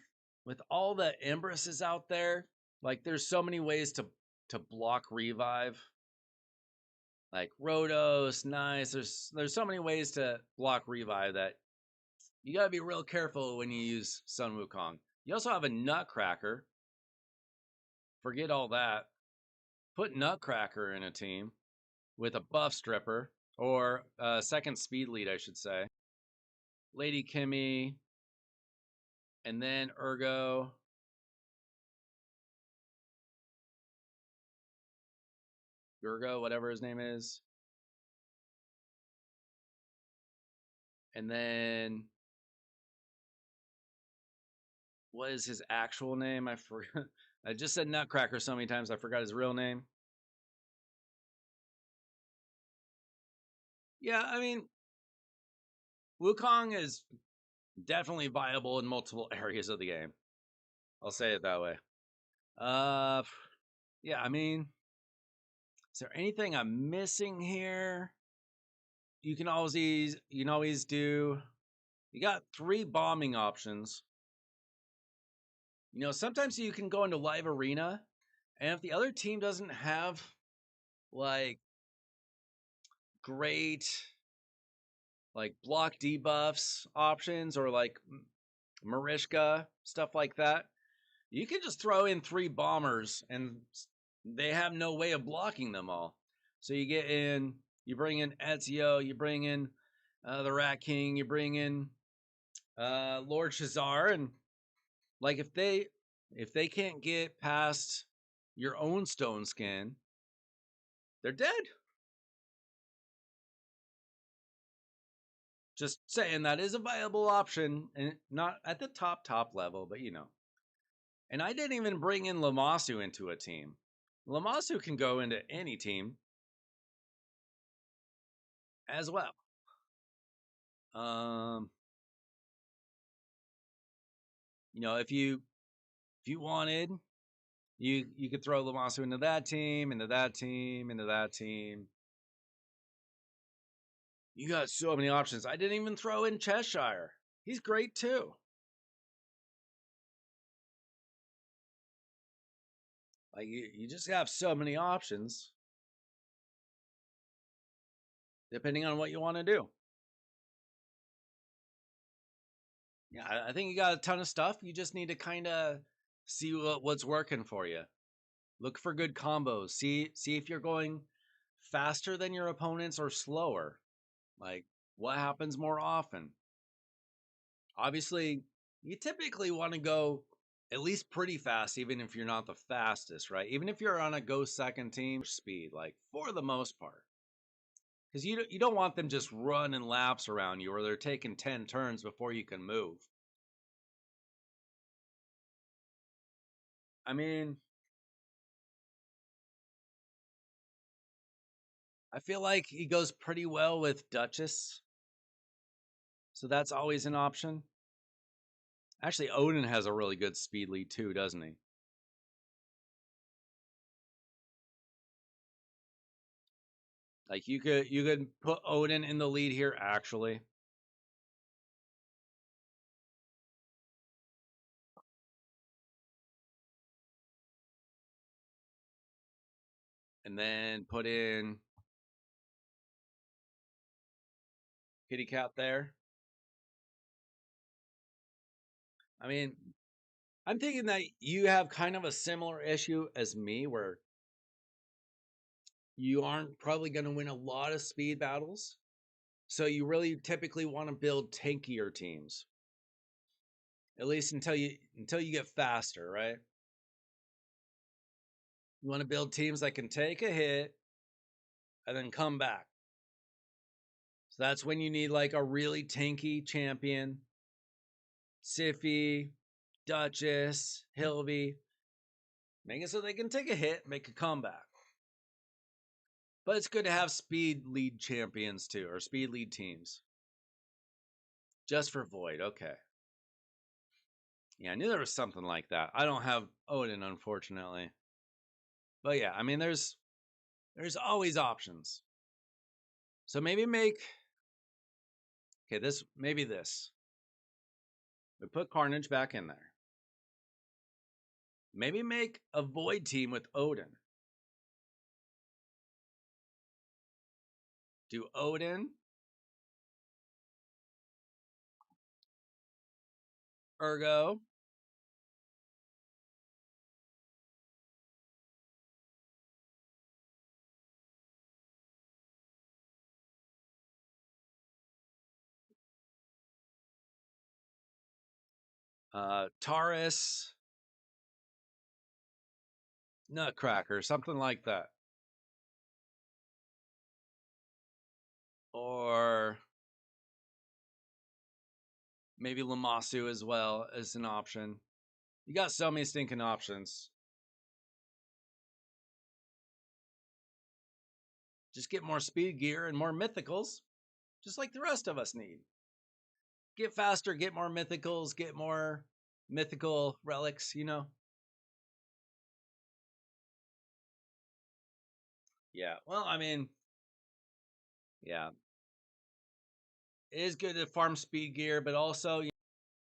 all the Embresses out there, like there's so many ways to block revive. Like Rotos, nice. There's so many ways to block revive that you gotta be real careful when you use Sun Wukong. You also have a Nutcracker. Forget all that. Put Nutcracker in a team with a buff stripper or a second speed lead, I should say. Lady Kimmy, and then Urgo. Urgo, whatever his name is. And then what is his actual name? I forgot. I just said Nutcracker so many times I forgot his real name. Yeah, I mean, Wukong is definitely viable in multiple areas of the game. I'll say it that way. Yeah, I mean, is there anything I'm missing here? You can always do. You got 3 bombing options. Sometimes you can go into live arena, and if the other team doesn't have like great like block debuffs options or like Marishka stuff like that, you can just throw in 3 bombers and they have no way of blocking them all. So you bring in Ezio, you bring in the Rat King, you bring in Lord Shazar, and like if they can't get past your own stone skin, they're dead. Just saying that is a viable option, and not at the top level, but And I didn't even bring in Lamasu into a team. Lamasu can go into any team as well. If you wanted, you could throw Lamasu into that team, into that team, into that team. You got so many options. I didn't even throw in Cheshire. He's great too. Like you just have so many options depending on what you want to do. Yeah, I think you got a ton of stuff. You just need to kind of see what's working for you. Look for good combos. See if you're going faster than your opponents or slower. Like what happens more often. Obviously, you typically want to go at least pretty fast, even if you're not the fastest, right? Even if you're on a go second team, speed, like for the most part. Because you don't want them just running laps around you, or they're taking 10 turns before you can move. I mean, I feel like he goes pretty well with Duchess. So that's always an option. Actually, Odin has a really good speed lead too, doesn't he? Like you could put Odin in the lead here, actually. And then put in Kitty Cat there. I mean, I'm thinking that you have kind of a similar issue as me where you aren't probably going to win a lot of speed battles. So you really typically want to build tankier teams. At least until you get faster, right? You want to build teams that can take a hit and then come back. So that's when you need like a really tanky champion, Siffy, Duchess, Hilvy. Make it so they can take a hit, make a comeback. But it's good to have speed lead champions too, or speed lead teams. Just for Void, okay. Yeah, I knew there was something like that. I don't have Odin, unfortunately. But yeah, I mean there's always options. So maybe make maybe this. We put Carnage back in there. Maybe make a Void team with Odin. Do Odin, Ergo, Taurus, Nutcracker, something like that. Or maybe Lamasu as well as an option. You got so many stinking options. Just get more speed gear and more mythicals, just like the rest of us need. Get faster, get more mythicals, get more mythical relics, you know? Yeah, well, I mean, yeah. It is good to farm speed gear, but also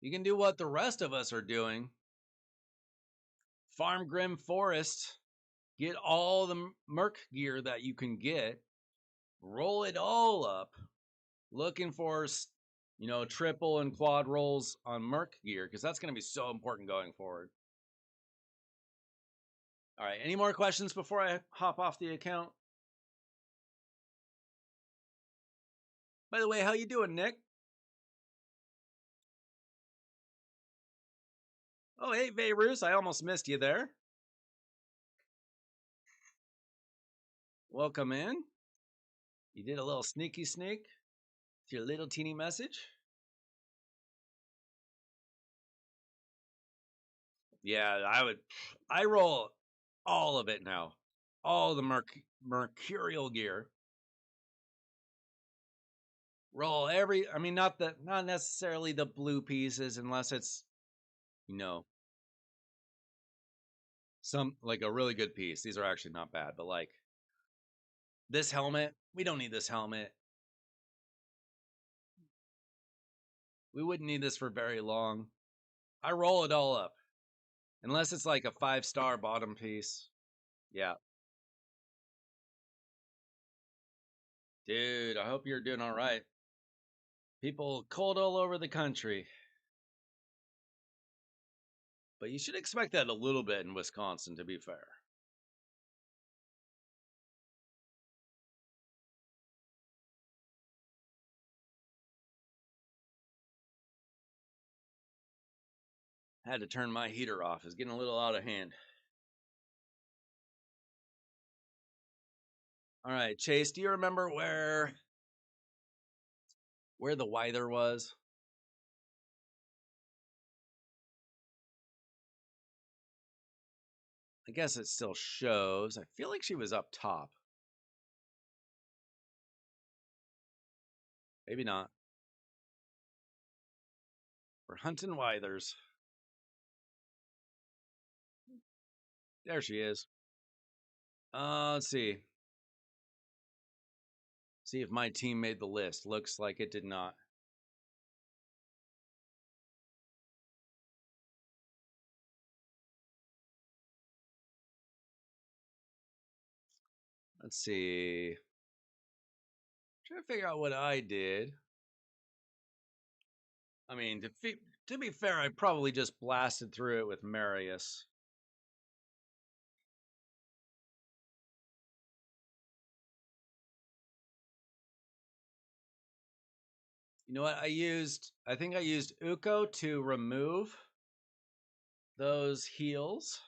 you can do what the rest of us are doing. Farm Grim Forest, get all the Merc gear that you can get, roll it all up, looking for triple and quad rolls on Merc gear because that's going to be so important going forward. All right, any more questions before I hop off the account? By the way, how you doing, Nick? Oh, hey, Beirut, I almost missed you there. Welcome in. You did a little sneaky sneak with your little teeny message. Yeah, I roll all of it now. All the mercurial gear. Roll I mean, not necessarily the blue pieces unless it's, you know, some like a really good piece. These are actually not bad, but like this helmet, we don't need this helmet. We wouldn't need this for very long. I roll it all up. Unless it's like a 5-star bottom piece. Yeah. Dude, I hope you're doing all right. People cold all over the country. But you should expect that a little bit in Wisconsin, to be fair. Had to turn my heater off. It's getting a little out of hand. All right, Chase, do you remember where the Wither was? I guess it still shows. I feel like she was up top. Maybe not. We're hunting Withers. There she is. Let's see. See if my team made the list. Looks like it did not. Let's see. Trying to figure out what I did. I mean, to be fair, I probably just blasted through it with Marius. You know what? I think I used Uko to remove those heals.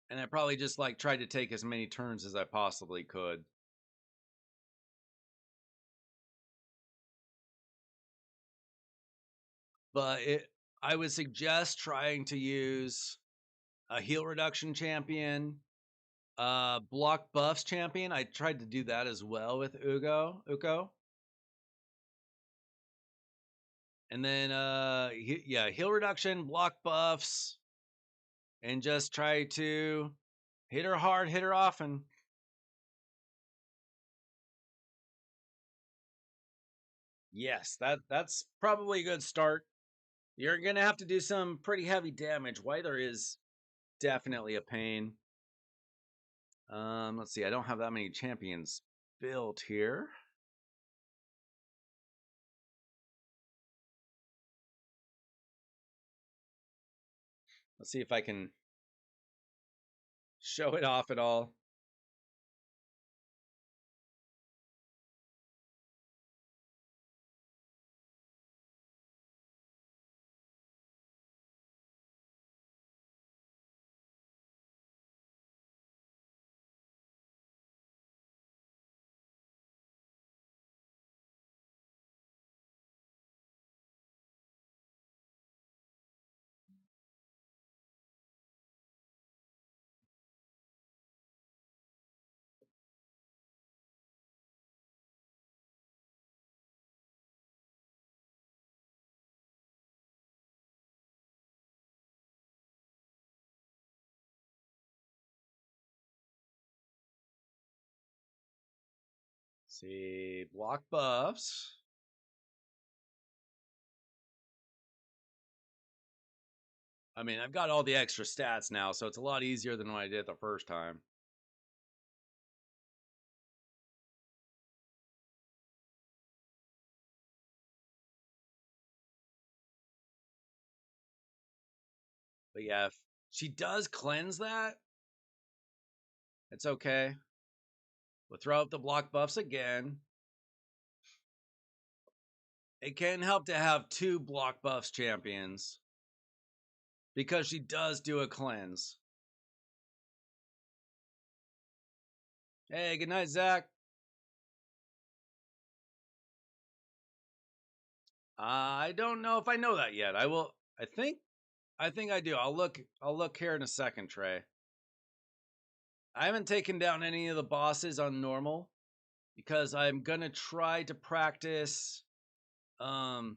And I probably just like tried to take as many turns as I possibly could. But I would suggest trying to use a heal reduction champion, block buffs champion. I tried to do that as well with Uko. And then yeah, heal reduction, block buffs, and just try to hit her hard, hit her often. Yes, that's probably a good start. You're gonna have to do some pretty heavy damage. Wither is definitely a pain. Let's see. I don't have that many champions built here. Let's see if I can show it off at all. Let's see, block buffs. I mean, I've got all the extra stats now, so it's a lot easier than when I did it the first time. But yeah, if she does cleanse that, it's okay. We'll throw out the block buffs again. It can help to have 2 block buffs champions because she does do a cleanse. Hey, good night, Zach. I don't know if I know that yet. I will. I think I do. I'll look. I'll look here in a second, Trey. I haven't taken down any of the bosses on normal because I'm gonna try to practice um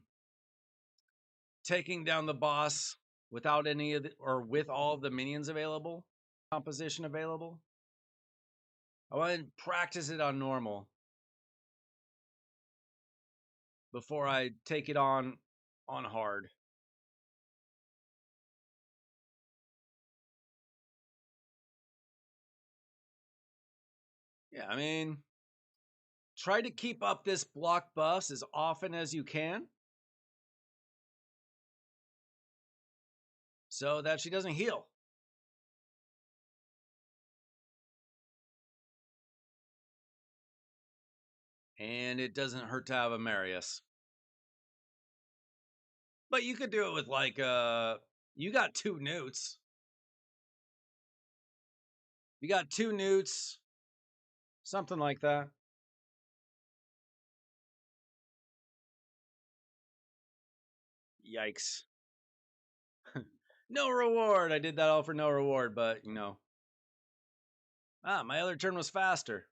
taking down the boss without any of the, or with all of the minions available, composition available. I want to practice it on normal before I take it on hard. Yeah, I mean, try to keep up this block buffs as often as you can so that she doesn't heal. And it doesn't hurt to have a Marius. But you could do it with like you got 2 newts. You got 2 newts, something like that. Yikes. No reward. I did that all for no reward, but you know. Ah, my other turn was faster.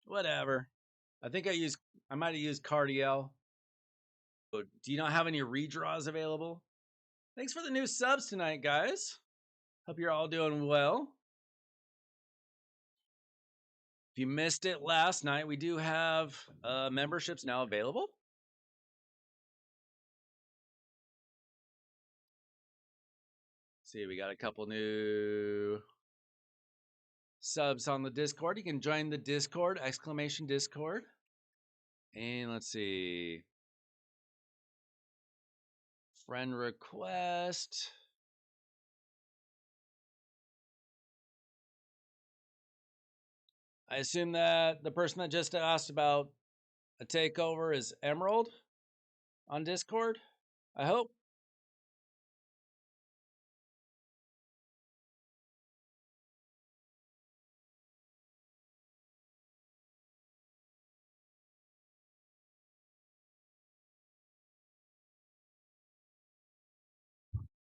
Whatever. I might have used Cardiel. Do you not have any redraws available? Thanks for the new subs tonight, guys. Hope you're all doing well. If you missed it last night, we do have memberships now available. See, we got a couple new subs on the Discord. You can join the Discord, exclamation Discord. And let's see. Friend request. I assume that the person that just asked about a takeover is Emerald on Discord. I hope.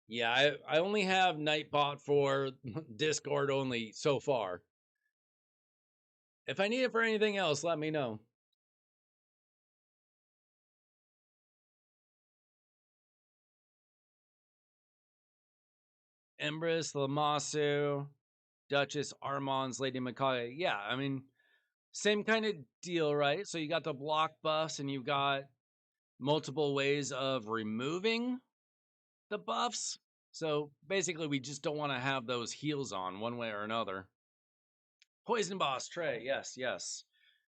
Yeah, I only have Nightbot for Discord only so far. If I need it for anything else, let me know. Empress, Lamasu, Duchess, Armand's, Lady Macaulay. Yeah, I mean, same kind of deal, right? So you got the block buffs and you've got multiple ways of removing the buffs. So basically, we just don't want to have those heals on one way or another. Poison Boss Trey, yes, yes.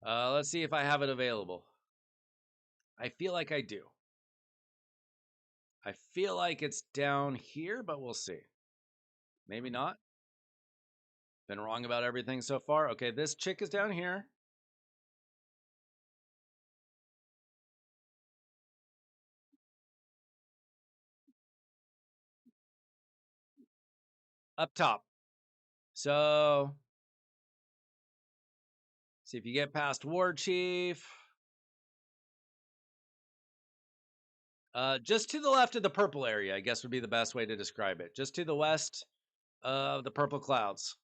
Let's see if I have it available. I feel like I do. I feel like it's down here, but we'll see. Maybe not. Been wrong about everything so far. Okay, this chick is down here. Up top. So, see if you get past War Chief. Just to the left of the purple area, I guess would be the best way to describe it. Just to the west of the purple clouds.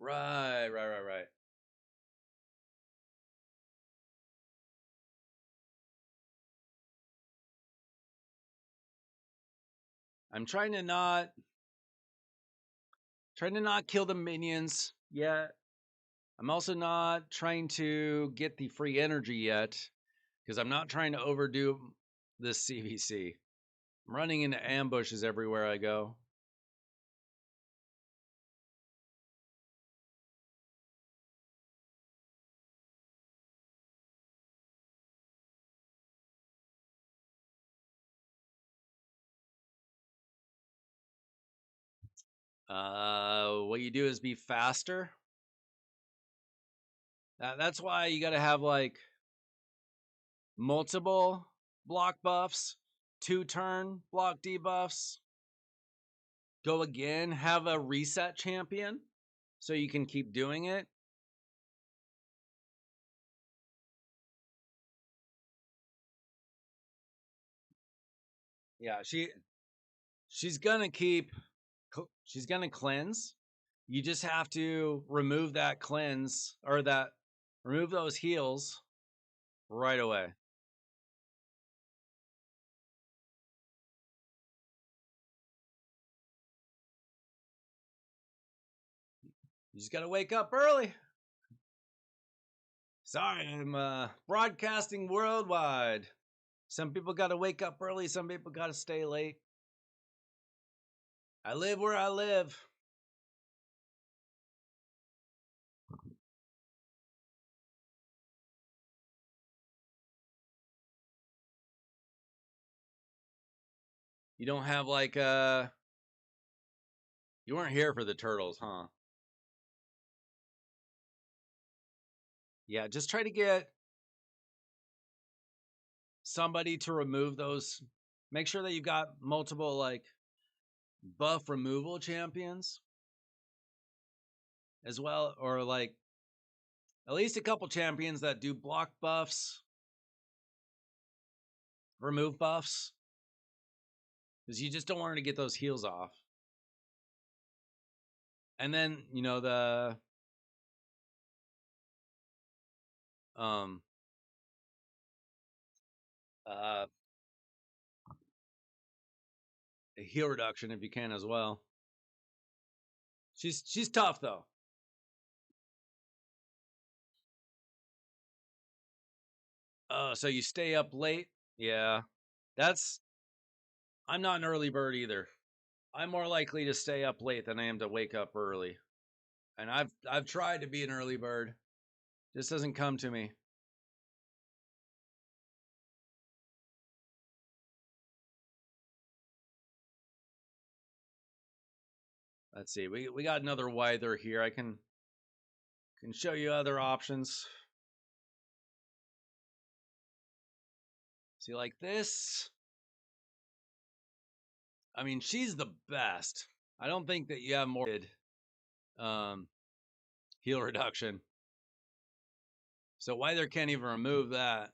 Right. I'm trying to not kill the minions yet. I'm also not trying to get the free energy yet because I'm not trying to overdo this CVC. I'm running into ambushes everywhere I go. What you do is be faster. That's why you got to have like multiple block buffs, 2-turn block debuffs. Go again, have a reset champion so you can keep doing it. Yeah, she's gonna she's gonna cleanse. You just have to remove that cleanse or remove those heals right away. You just gotta wake up early. Sorry, I'm broadcasting worldwide. Some people gotta wake up early, some people gotta stay late. I live where I live. You don't have like you weren't here for the turtles, huh? Yeah, just try to get somebody to remove those. Make sure that you've got multiple like buff removal champions as well, or like at least a couple champions that do block buffs, remove buffs, because you just don't want her to get those heals off. And then you know um uh a heal reduction if you can as well. She's tough though. Oh, so you stay up late? Yeah. That's I'm not an early bird either. I'm more likely to stay up late than I am to wake up early. And I've tried to be an early bird. This doesn't come to me. Let's see. We got another wither here. I can show you other options. See, like this. I mean, she's the best. I don't think that you have more um, heal reduction. So wither can't even remove that.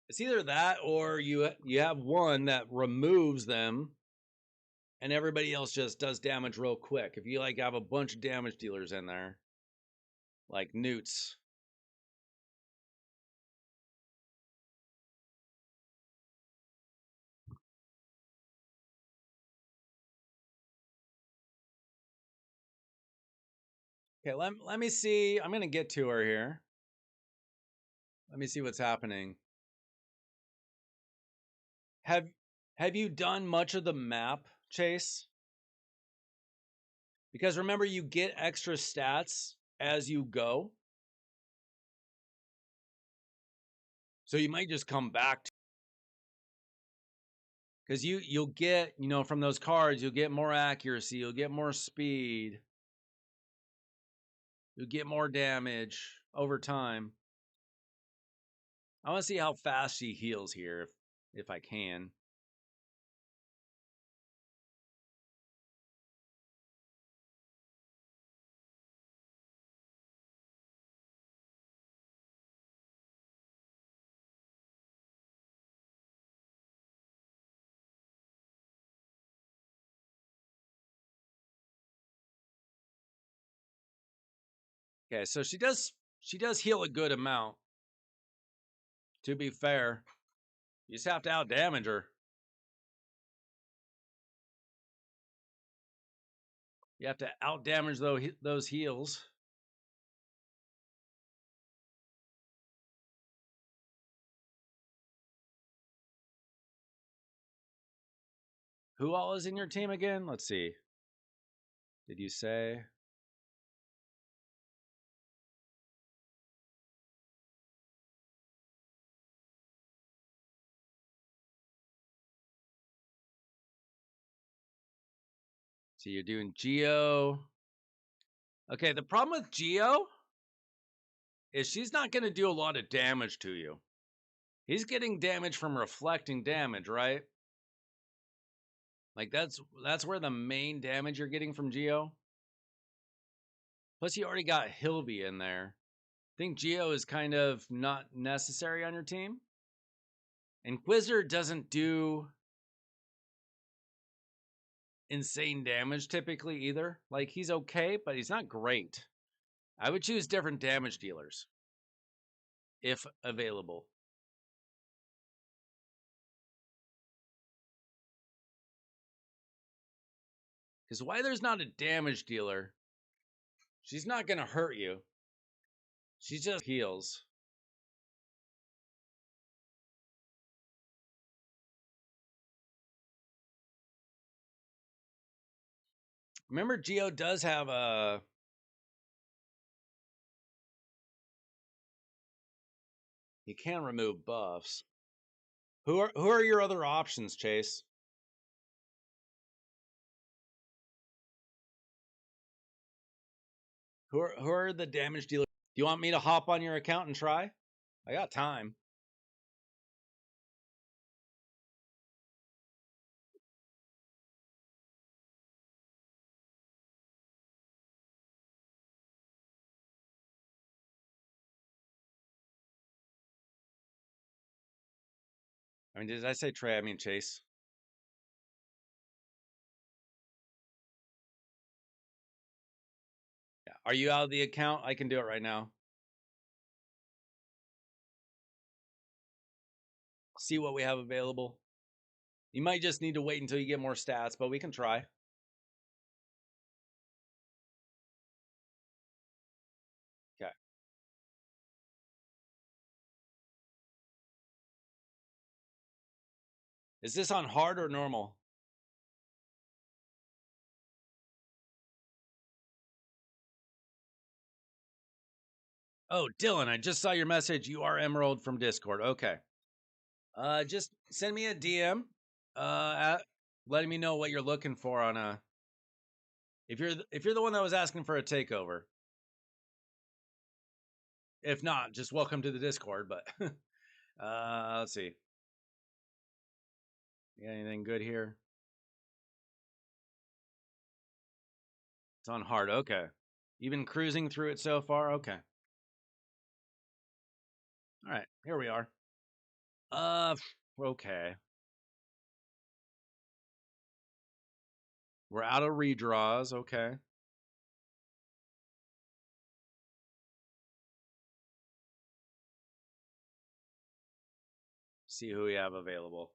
It's either that or you have one that removes them and everybody else just does damage real quick. If you like have a bunch of damage dealers in there, like newts. Okay, let me see. I'm gonna get to her here. Let me see what's happening. Have have you done much of the map, Chase? Because remember, you get extra stats as you go. So you might just come back to because you'll get, from those cards, you'll get more accuracy, you'll get more speed, you'll get more damage over time. I want to see how fast she heals here if I can. Okay, so she does heal a good amount. To be fair, you just have to out damage her. You have to out damage those heals. Who all is in your team again? Let's see. Did you say? So you're doing Geo. Okay, the problem with Geo is she's not going to do a lot of damage to you. He's getting damage from reflecting damage, right? Like that's where the main damage you're getting from Geo. Plus, you already got Hilby in there. I think Geo is kind of not necessary on your team. Inquisitor doesn't do insane damage typically either. Like he's okay, but he's not great. I would choose different damage dealers if available. Because why there's not a damage dealer, she's not going to hurt you. She just heals. Remember, Geo does have a. He can remove buffs. Who are your other options, Chase? Who are the damage dealers? Do you want me to hop on your account and try? I got time. I mean, did I say Trey? I mean Chase. Yeah. Are you out of the account? I can do it right now. see what we have available. You might just need to wait until you get more stats, but we can try. Okay. Is this on hard or normal? Oh, Dylan, I just saw your message. You are Emerald from Discord. Okay. Just send me a DM. Letting me know what you're looking for on a. If you're the one that was asking for a takeover. If not, just welcome to the Discord. But let's see. You got anything good here? It's on hard. Okay. You've been cruising through it so far. Okay. All right. Here we are. Okay. We're out of redraws. Okay. See who we have available.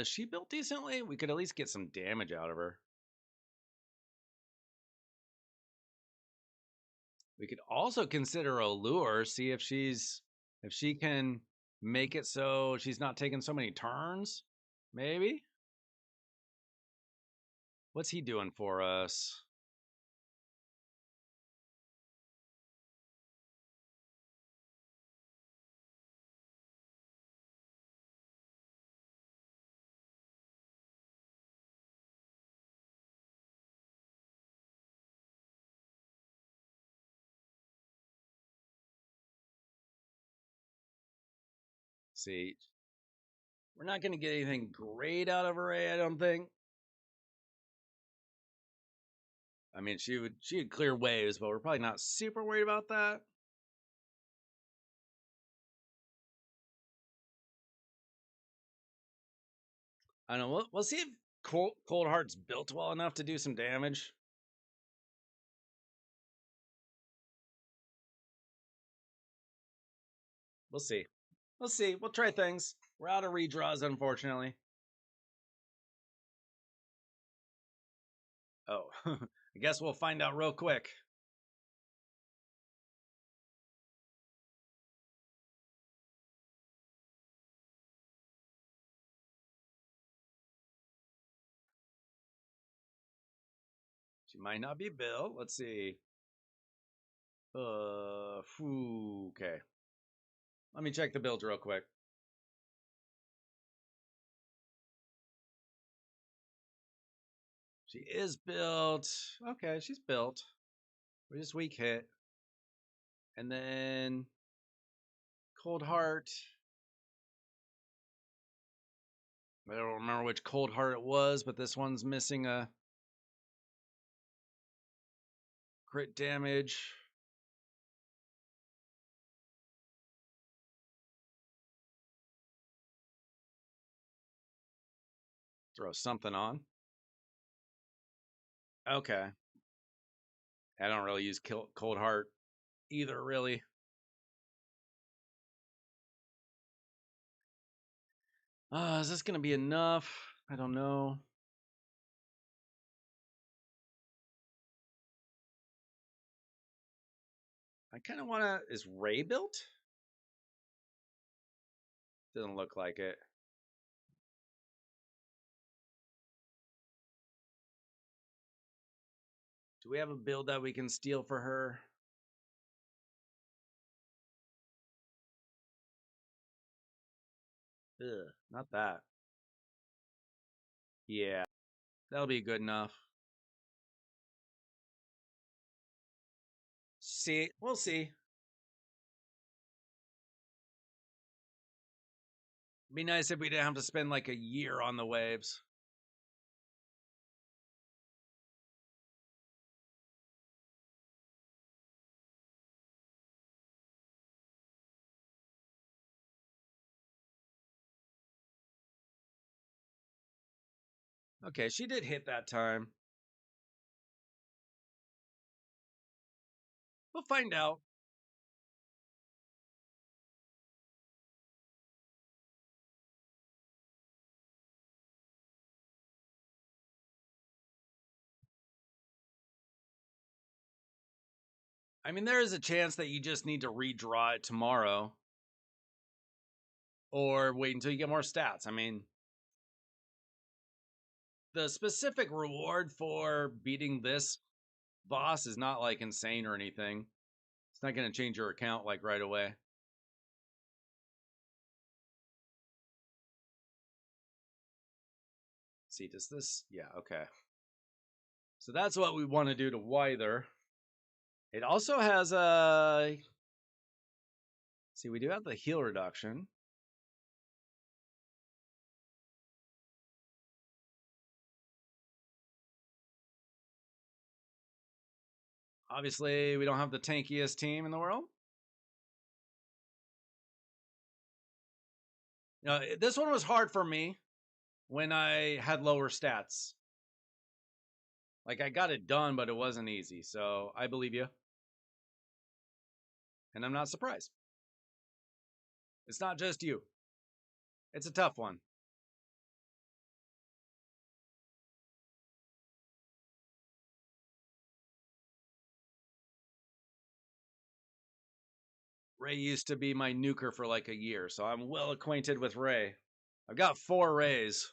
She built decently. We could at least get some damage out of her. We could also consider a lure, see if she can make it so she's not taking so many turns. Maybe. What's he doing for us? See, we're not going to get anything great out of her, I don't think. I mean, she'd clear waves, but we're probably not super worried about that. I don't know. We'll see if Cold Heart's built well enough to do some damage. We'll see. We'll see. We'll try things. We're out of redraws, unfortunately. Oh, I guess we'll find out real quick. She might not be built. Let's see. Okay. Let me check the build real quick. She is built. Okay, she's built. We just weak hit. And then Cold Heart. I don't remember which Cold Heart it was, but this one's missing a crit damage. Throw something on. Okay. I don't really use Cold Heart either, really. Is this going to be enough? I don't know. I kind of want to. Is Ray built? Doesn't look like it. Do we have a build that we can steal for her? Ugh, not that. Yeah, that'll be good enough. See, we'll see. Be nice if we didn't have to spend like a year on the waves. Okay, she did hit that time. We'll find out. I mean, there is a chance that you just need to redraw it tomorrow or wait until you get more stats. I mean, the specific reward for beating this boss is not like insane or anything. It's not going to change your account like right away. See, does this? Yeah, okay. So that's what we want to do to Wither. It also has a. See, we do have the heal reduction. Obviously, we don't have the tankiest team in the world. This one was hard for me when I had lower stats. Like, I got it done, but it wasn't easy. So I believe you. And I'm not surprised. It's not just you. It's a tough one. Ray used to be my nuker for like a year, so I'm well acquainted with Ray. I've got 4 Rays.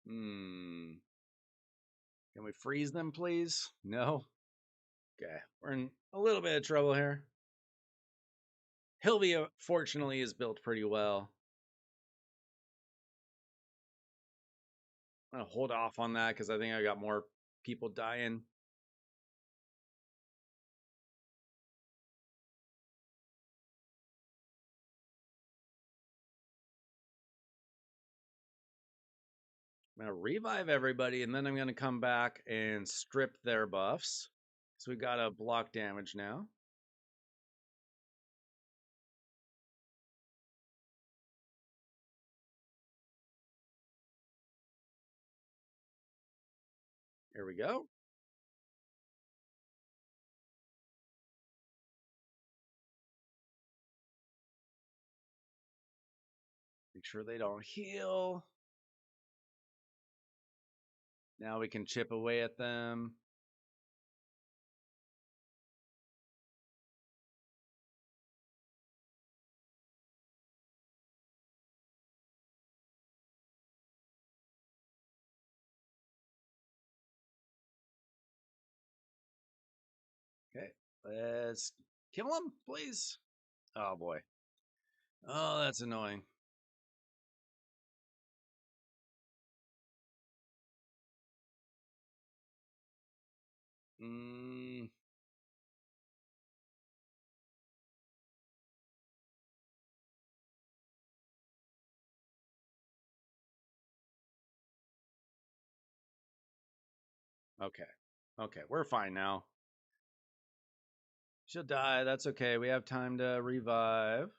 Hmm. Can we freeze them, please? No? Okay. We're in a little bit of trouble here. Hilvia, fortunately, is built pretty well. I'm going to hold off on that because I think I got more people dying. I'm going to revive everybody, and then I'm going to come back and strip their buffs. So we've got a block damage now. Here we go. Make sure they don't heal. Now we can chip away at them. Okay, let's kill him, please. Oh boy. Oh, that's annoying. Mm. Okay. Okay, we're fine now. She'll die. That's okay. We have time to revive.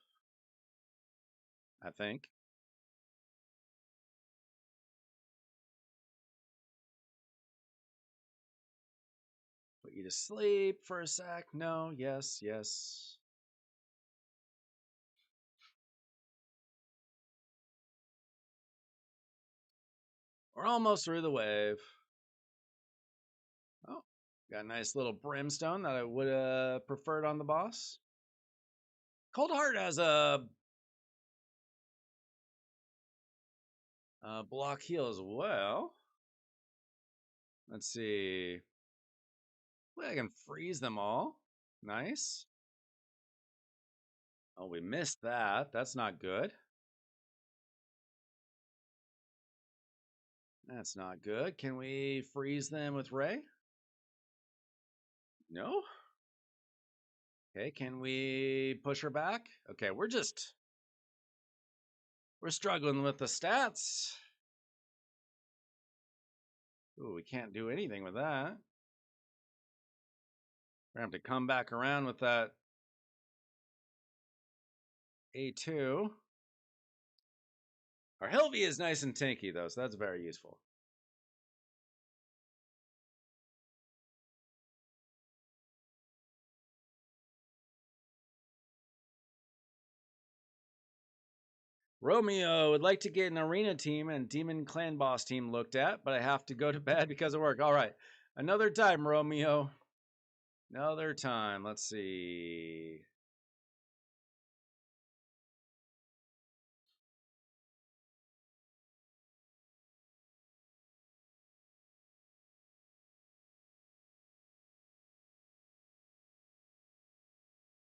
I think. Put you to sleep for a sec. No, yes, yes. We're almost through the wave. Oh, got a nice little brimstone that I would have preferred on the boss. Cold Heart has a block heal as well. Let's see. Well, I can freeze them all. Nice. Oh, we missed that. That's not good. That's not good. Can we freeze them with Ray? No? Okay, can we push her back? Okay, we're struggling with the stats. Ooh, we can't do anything with that. We're gonna have to come back around with that A2. Our Helvy is nice and tanky though, so that's very useful. Romeo would like to get an arena team and demon clan boss team looked at, but I have to go to bed because of work. All right. Another time, Romeo. Another time. Let's see.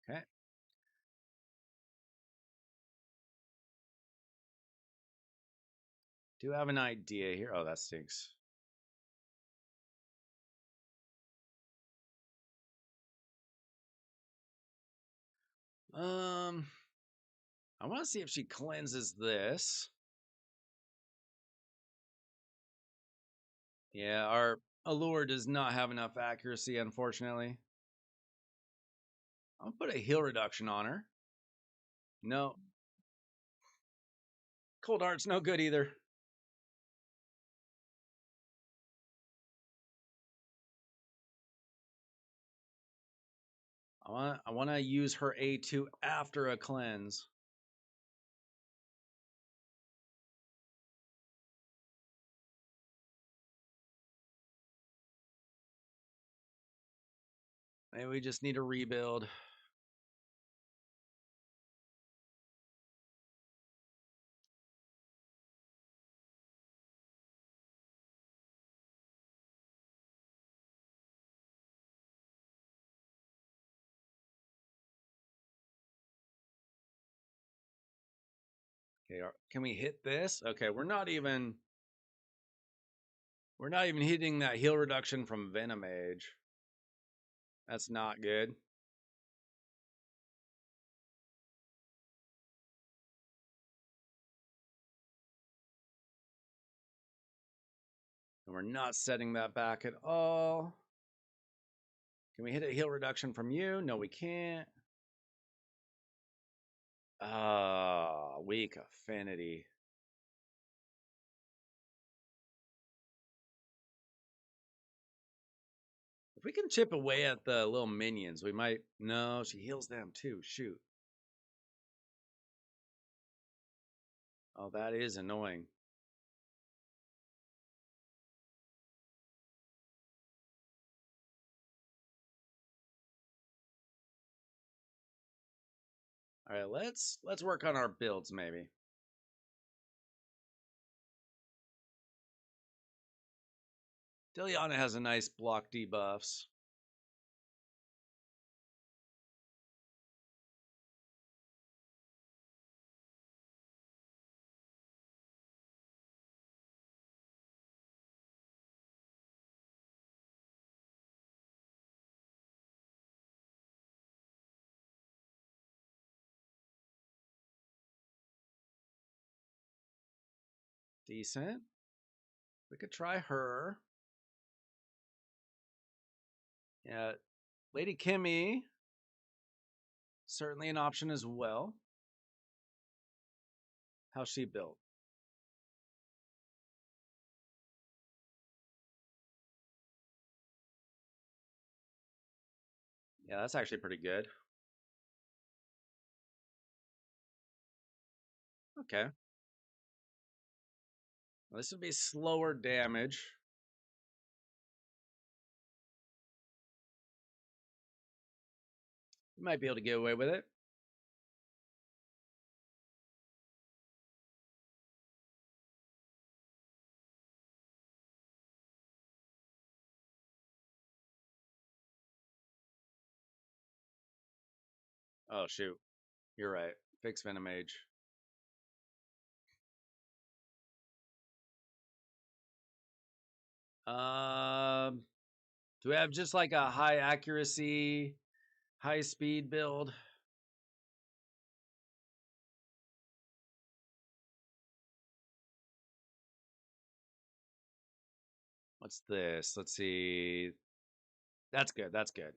Okay. Do have an idea here. Oh, that stinks. Um, I want to see if she cleanses this. Yeah, our allure does not have enough accuracy, unfortunately. I'll put a heal reduction on her. No. Cold Heart's no good either. I want to use her A2 after a cleanse. Maybe we just need a rebuild. Okay, can we hit this? Okay, we're not even hitting that heal reduction from Venom Age. That's not good. And we're not setting that back at all. Can we hit a heal reduction from you? No, we can't. Ah, weak affinity. If we can chip away at the little minions, we might. No, she heals them too. Shoot. Oh, that is annoying. All right, let's work on our builds maybe. Diliana has a nice block debuffs. Decent. We could try her. Yeah, Lady Kimmy, certainly an option as well. How's she built? Yeah, that's actually pretty good. Okay. Well, this would be slower damage. You might be able to get away with it. Oh shoot. You're right. Fix Venom Age. Um do we have just like a high accuracy, high speed build? What's this? Let's see. That's good. That's good.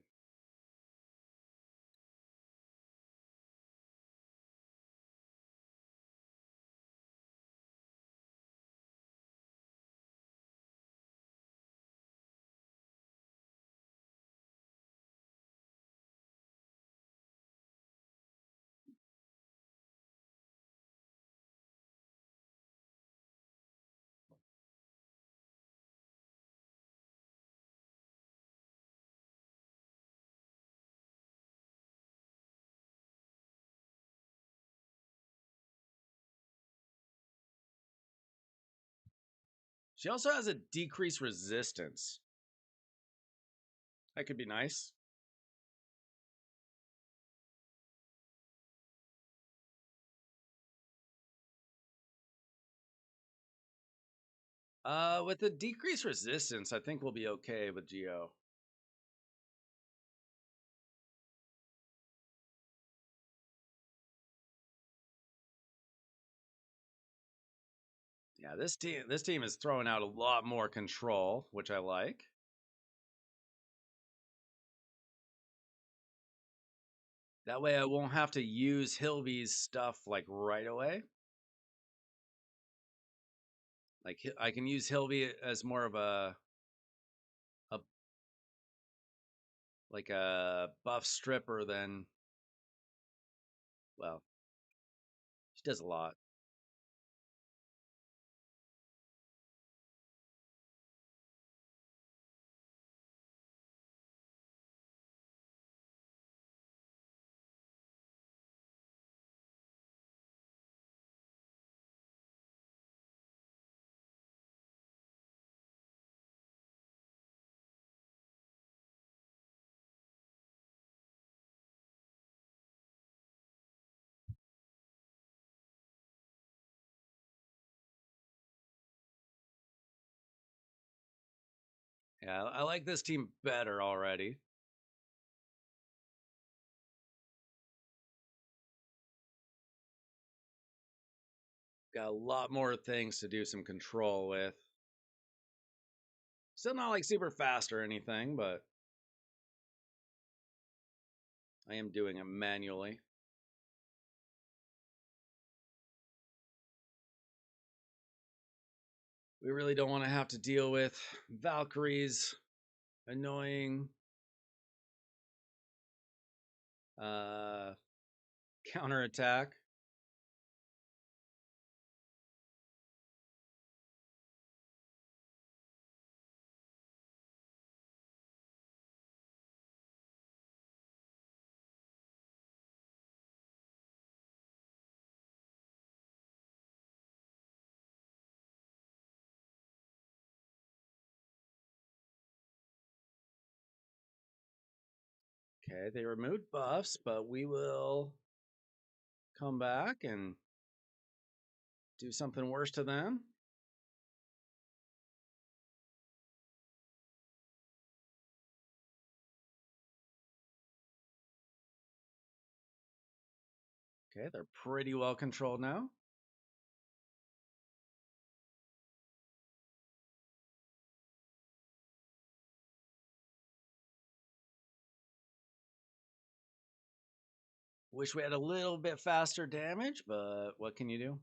She also has a decreased resistance. That could be nice. With the decreased resistance, I think we'll be okay with Geo. Yeah, this team is throwing out a lot more control, which I like. That way I won't have to use Hilvy's stuff like right away. Like I can use Hilvy as more of a like a buff stripper than, well, she does a lot. Yeah, I like this team better already. Got a lot more things to do some control with. Still not like super fast or anything, but I am doing it manually. We really don't want to have to deal with Valkyrie's annoying uh counterattack. Okay, they removed buffs, but we will come back and do something worse to them. Okay, they're pretty well controlled now. Wish we had a little bit faster damage, but what can you do?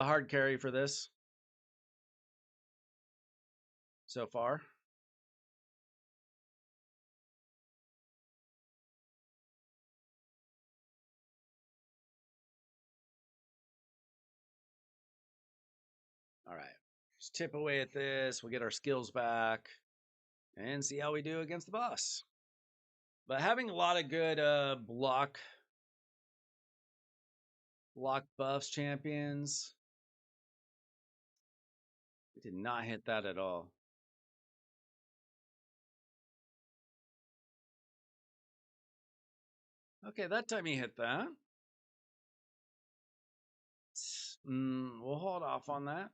A hard carry for this so far. All right. Just tip away at this. We'll get our skills back and see how we do against the boss. But having a lot of good block buffs champions. We did not hit that at all. Okay, that time he hit that. We'll hold off on that.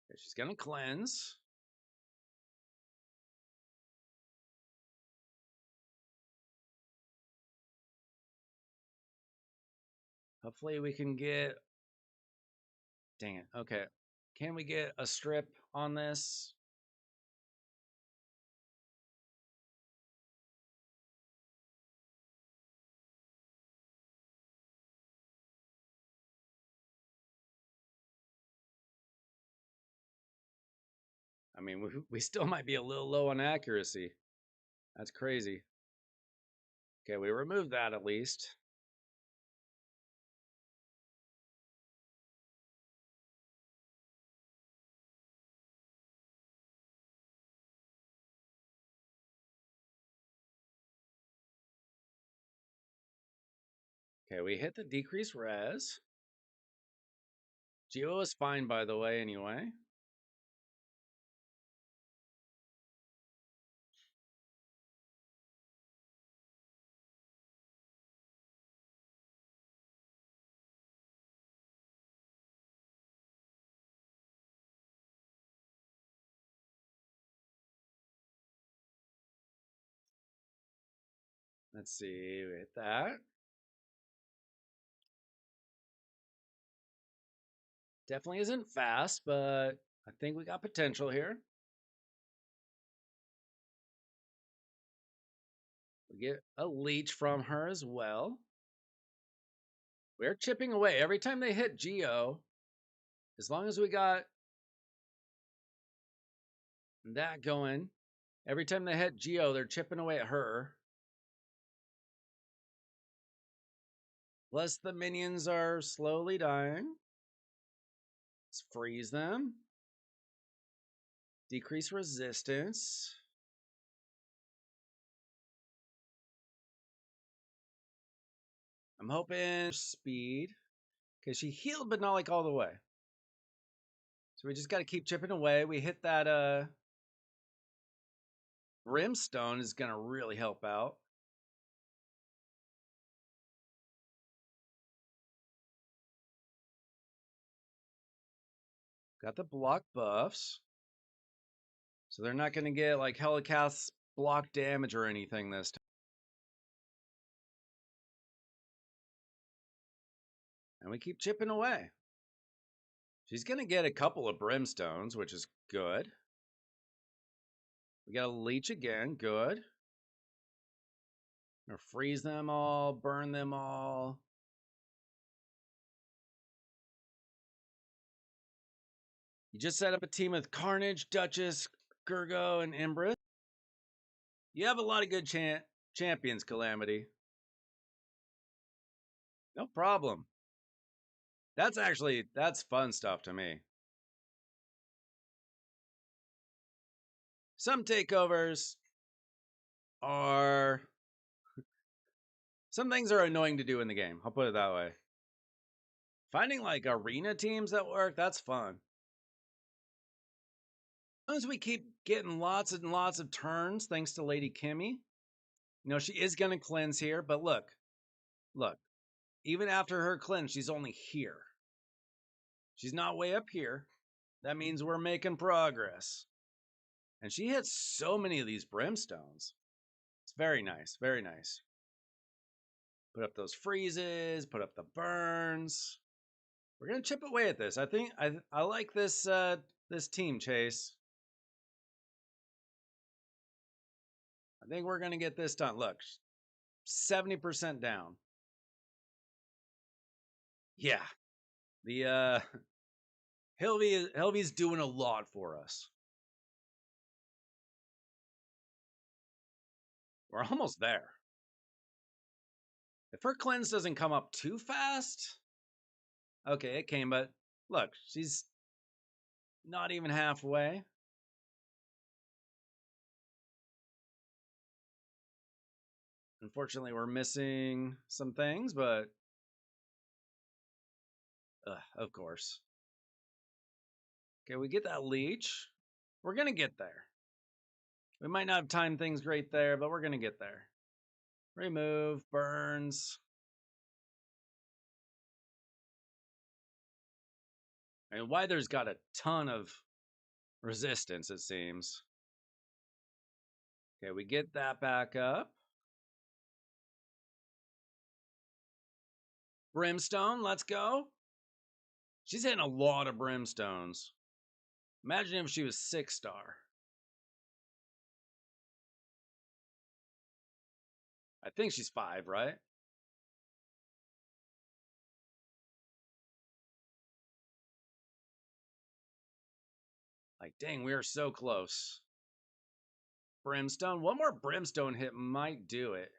Okay, she's gonna cleanse. Hopefully we can get. Dang it. Okay. Can we get a strip on this? mean, we still might be a little low on accuracy. That's crazy. Okay, we removed that at least. Okay, we hit the decrease res. Geo is fine, by the way, anyway. Let's see, we hit that. Definitely isn't fast, but I think we got potential here. We get a leech from her as well. We're chipping away. Every time they hit Geo, as long as we got that going, every time they hit Geo, they're chipping away at her. Plus, the minions are slowly dying. Let's freeze them. Decrease resistance. I'm hoping speed. Okay, she healed, but not like all the way. So we just got to keep chipping away. We hit that brimstone is going to really help out. Got the block buffs. So they're not going to get like Helicast's block damage or anything this time. And we keep chipping away. She's going to get a couple of brimstones, which is good. We got a leech again. Good. Gonna freeze them all, burn them all. You just set up a team with Carnage, Duchess, Gurgo, and Empress. You have a lot of good champions, Calamity. No problem. That's fun stuff to me. Some takeovers are... Some things are annoying to do in the game. I'll put it that way. Finding like arena teams that work, that's fun. As long as we keep getting lots and lots of turns, thanks to Lady Kimmy. You know, she is going to cleanse here, but look. Even after her cleanse, she's only here. She's not way up here. That means we're making progress. And she hits so many of these brimstones. It's very nice, very nice. Put up those freezes, put up the burns. We're gonna chip away at this. I think I like this this team, Chase. I think we're gonna get this done. Look, 70% down. Yeah. The Helvy's doing a lot for us. We're almost there. If her cleanse doesn't come up too fast, okay, it came, but look, she's not even halfway. Unfortunately, we're missing some things, but of course. Okay, we get that leech. We're going to get there. We might not have timed things great there, but we're going to get there. Remove, burns. And Wither's got a ton of resistance, it seems. Okay, we get that back up. Brimstone, let's go. She's hitting a lot of brimstones. Imagine if she was 6-star. I think she's 5, right? Like, dang, we are so close. Brimstone. One more brimstone hit might do it.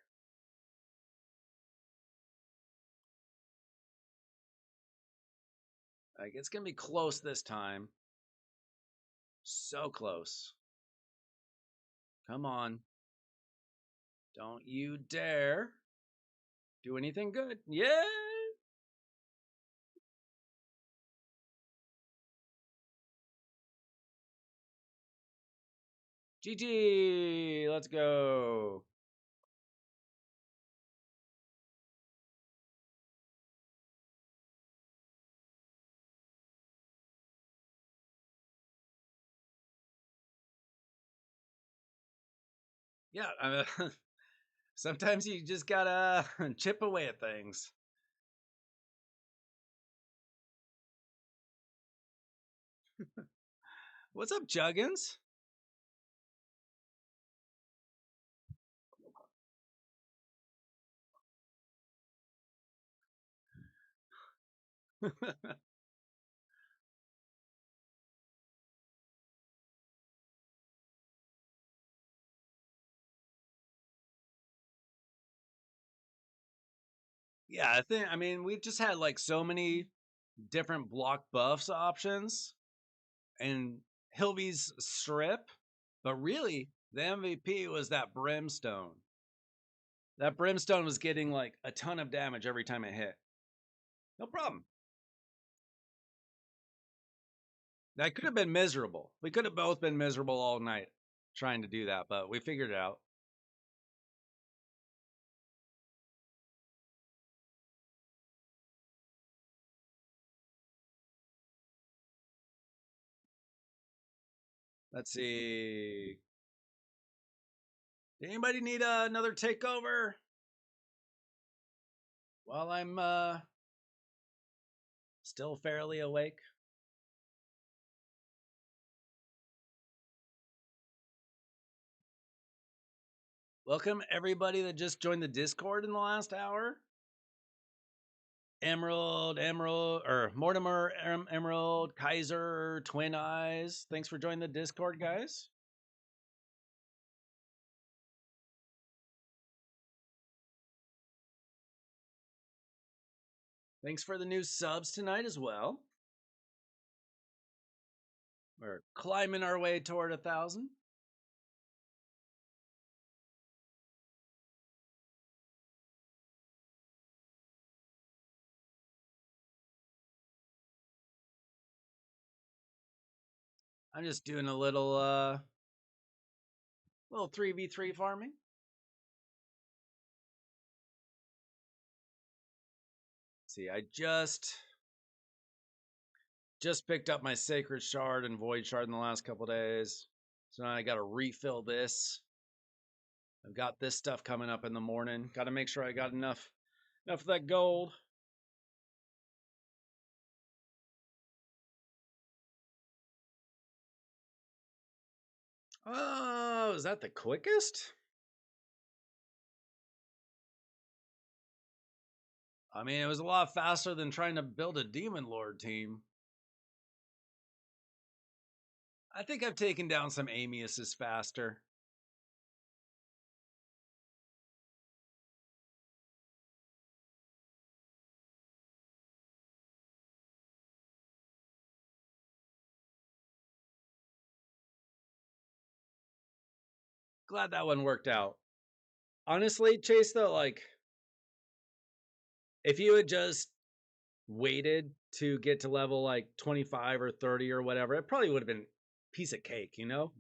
Like, it's going to be close this time. So close. Come on. Don't you dare do anything good. Yeah. GG. Let's go. Yeah. Sometimes you just got to chip away at things. What's up, Juggins? Yeah, I mean, we've just had like so many different block buffs options and Hilvy's strip, but really the MVP was that brimstone. That brimstone was getting like a ton of damage every time it hit. No problem. That could have been miserable. We could have both been miserable all night trying to do that, but we figured it out. Let's see. Did anybody need another takeover? While I'm still fairly awake. Welcome everybody that just joined the Discord in the last hour. Emerald, or Mortimer, Emerald, Kaiser, Twin Eyes. Thanks for joining the Discord, guys. Thanks for the new subs tonight as well. We're climbing our way toward 1,000. I'm just doing a little 3v3 farming. See, I just picked up my Sacred Shard and Void Shard in the last couple days. So now I got to refill this. I've got this stuff coming up in the morning. Got to make sure I got enough of that gold. Oh, is that the quickest? I mean, it was a lot faster than trying to build a Demon Lord team. I think I've taken down some Amiuses faster. Glad that one worked out. Honestly, Chase, though, like, if you had just waited to get to level like 25 or 30 or whatever, it probably would have been a piece of cake, you know?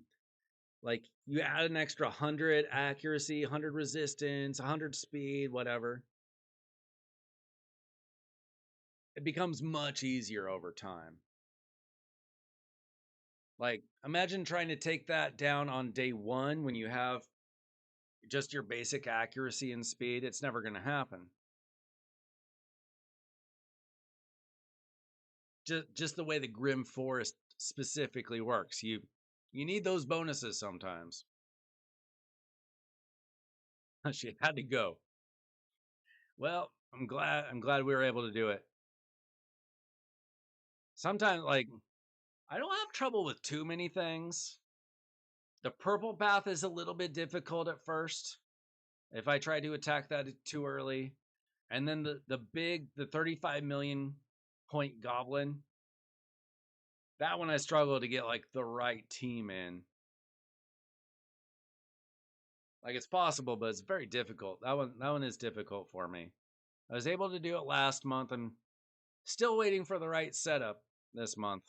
Like, you add an extra 100 accuracy, 100 resistance, 100 speed, whatever. It becomes much easier over time. Like, imagine trying to take that down on day one when you have just your basic accuracy and speed. It's never going to happen. Just the way the Grim Forest specifically works. You need those bonuses sometimes. She had to go. Well, I'm glad we were able to do it. Sometimes, like, I don't have trouble with too many things. The purple path is a little bit difficult at first if I try to attack that too early. And then the 35 million point goblin, that one I struggle to get like the right team in. Like it's possible, but it's very difficult. That one is difficult for me. I was able to do it last month. I'm still waiting for the right setup this month.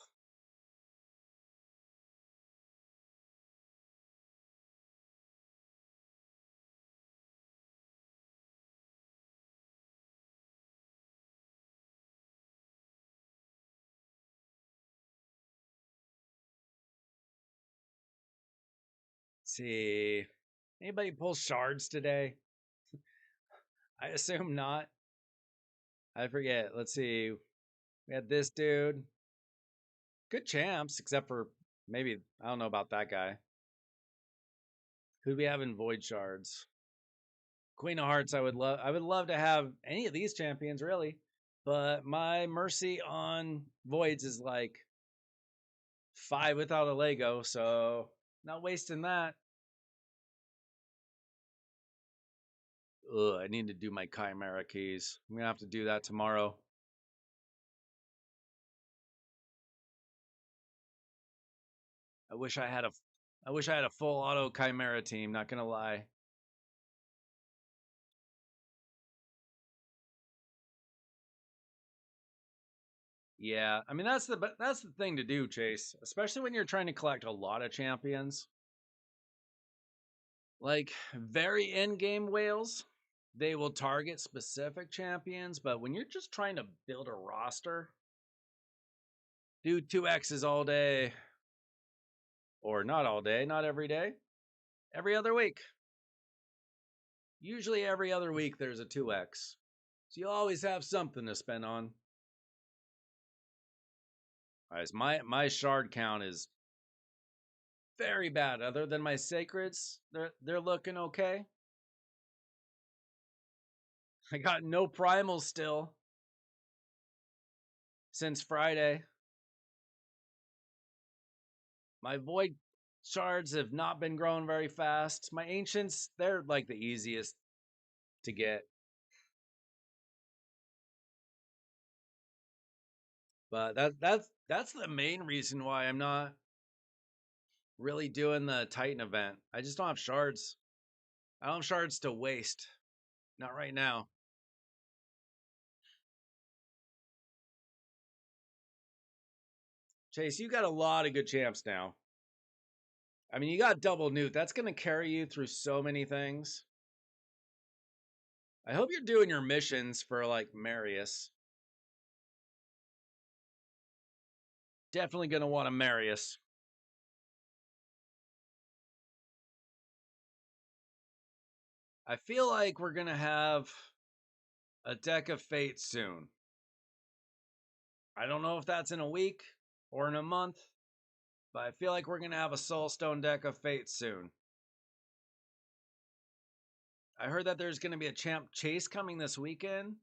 Let's see. Anybody pull shards today? I assume not. I forget. Let's see. We had this dude. Good champs, except for maybe I don't know about that guy. Who do we have in void shards? Queen of Hearts. I would love to have any of these champions really, but my mercy on voids is like 5 without a Lego, so not wasting that. Ugh, I need to do my Chimera keys. I'm gonna have to do that tomorrow. I wish I had a I wish I had a full auto Chimera team, not gonna lie. Yeah, I mean that's the thing to do, Chase, especially when you're trying to collect a lot of champions. Like very end game whales, they will target specific champions, but when you're just trying to build a roster, do 2X's all day or not all day, not every day, every other week. Usually every other week there's a 2X. So you always have something to spend on. Guys, my shard count is very bad. Other than my sacreds, they're looking okay. I got no primals still since Friday. My void shards have not been growing very fast. My ancients, they're like the easiest to get. But that's the main reason why I'm not really doing the Titan event. I just don't have shards. I don't have shards to waste. Not right now. Chase, you got a lot of good champs now. I mean, you got double Newt. That's going to carry you through so many things. I hope you're doing your missions for like Marius. Definitely going to want a Marius. I feel like we're going to have a deck of fate soon. I don't know if that's in a week or in a month, but I feel like we're going to have a Soulstone deck of fate soon. I heard that there's going to be a champ chase coming this weekend.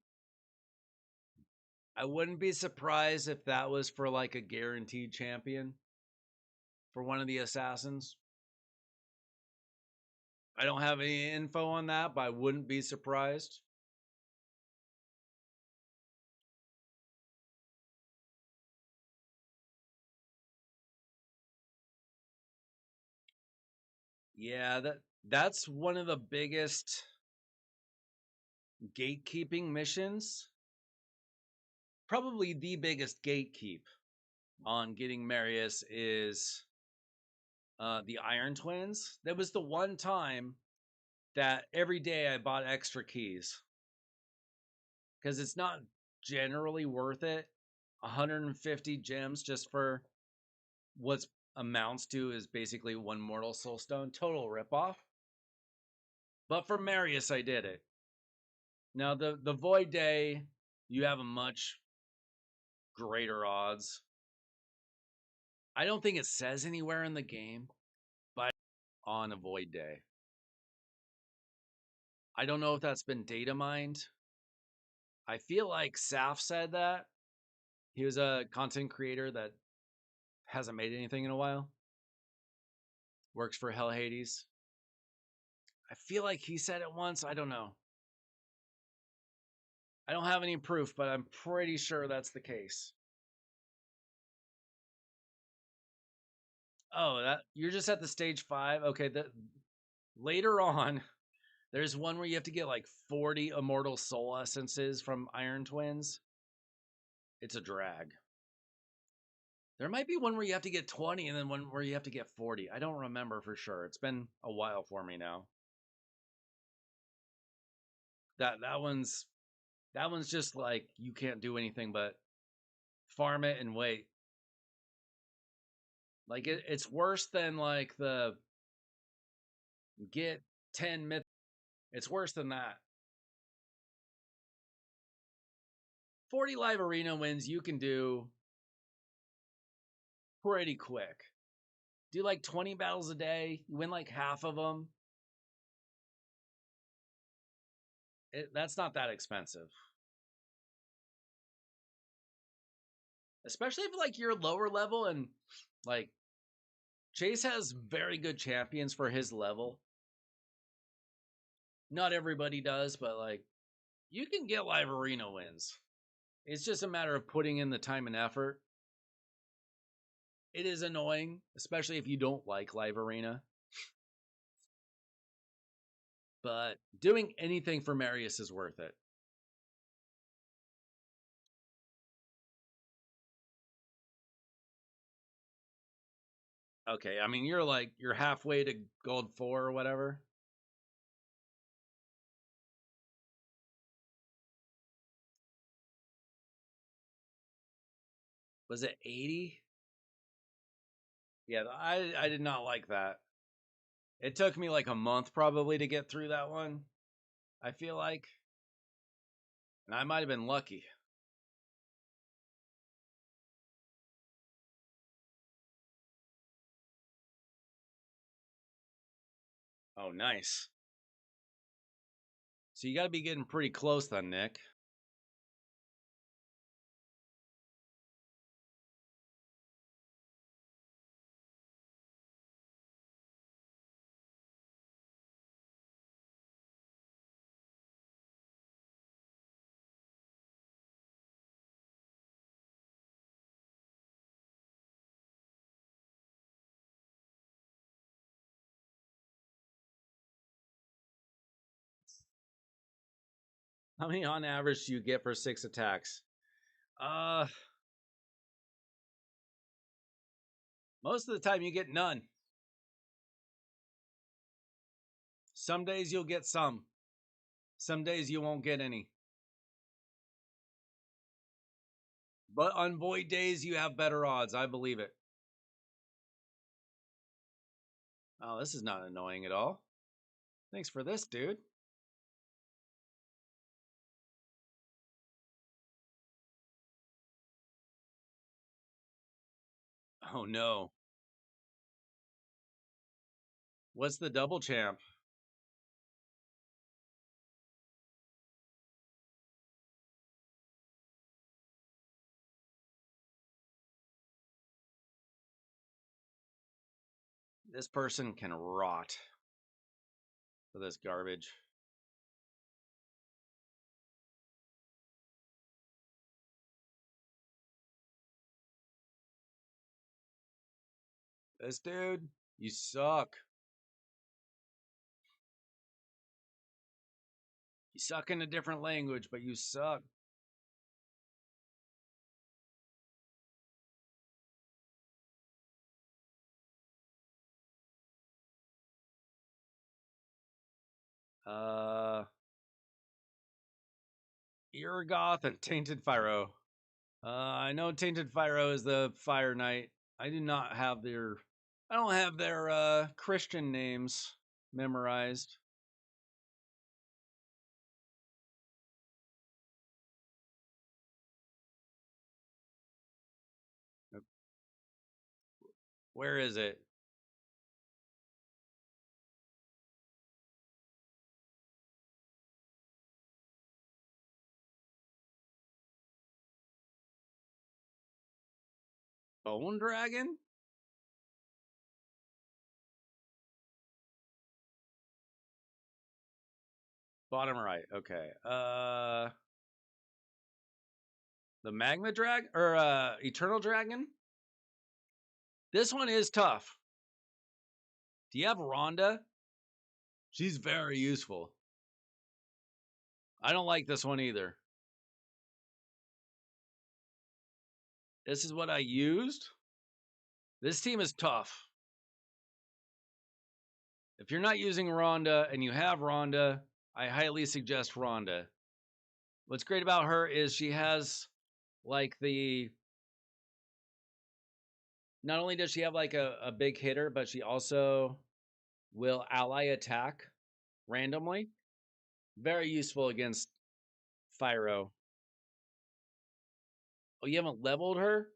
I wouldn't be surprised if that was for like a guaranteed champion for one of the assassins. I don't have any info on that, but I wouldn't be surprised. Yeah, that's one of the biggest gatekeeping missions. Probably the biggest gatekeep on getting Marius is the Iron Twins. That was the one time that every day I bought extra keys because it's not generally worth it. 150 gems just for what's amounts to is basically one mortal soulstone. Total ripoff. But for Marius, I did it. Now the Void Day, you have a much greater odds. I don't think it says anywhere in the game, but on a Void Day. I don't know if that's been data mined. I feel like Saf said that. He was a content creator that Hasn't made anything in a while. Works for Hell Hades. I feel like he said it once. I don't know. I don't have any proof, but I'm pretty sure that's the case. Oh, that you're just at the stage 5. Okay, later on, there's one where you have to get like 40 immortal soul essences from Iron Twins. It's a drag. There might be one where you have to get 20 and then one where you have to get 40. I don't remember for sure. It's been a while for me now. That one's just like you can't do anything but farm it and wait. Like it's worse than like the get 10 myth. It's worse than that. 40 live arena wins you can do pretty quick. Do like 20 battles a day, you win like half of them. That's not that expensive. Especially if like you're lower level and like Chase has very good champions for his level. Not everybody does, but like you can get live arena wins. It's just a matter of putting in the time and effort. It is annoying, especially if you don't like live arena. But doing anything for Marius is worth it. Okay, I mean you're halfway to gold 4 or whatever. Was it 80? Yeah, I did not like that. It took me like a month probably to get through that one. I feel like, and I might have been lucky. Oh, nice. So you got to be getting pretty close then, Nick. How many on average do you get for 6 attacks? Uh, Most of the time you get none. Some days you'll get some. Some days you won't get any. But on void days you have better odds. I believe it. Oh, this is not annoying at all. Thanks for this, dude. Oh no. What's the double champ? This person can rot for this garbage. This dude, you suck. You suck in a different language, but you suck. Uh, Irgoth and Tainted Pyro. I know Tainted Pyro is the Fire Knight. I do not have their. I don't have their Christian names memorized. Where is it? Bone Dragon? Bottom right. Okay. The Magma Dragon or Eternal Dragon? This one is tough. Do you have Rhonda? She's very useful. I don't like this one either. This is what I used. This team is tough. If you're not using Rhonda and you have Rhonda, I highly suggest Rhonda. What's great about her is she has like the. Not only does she have like a big hitter, but she also will ally attack randomly. Very useful against Fyro. Oh, you haven't leveled her?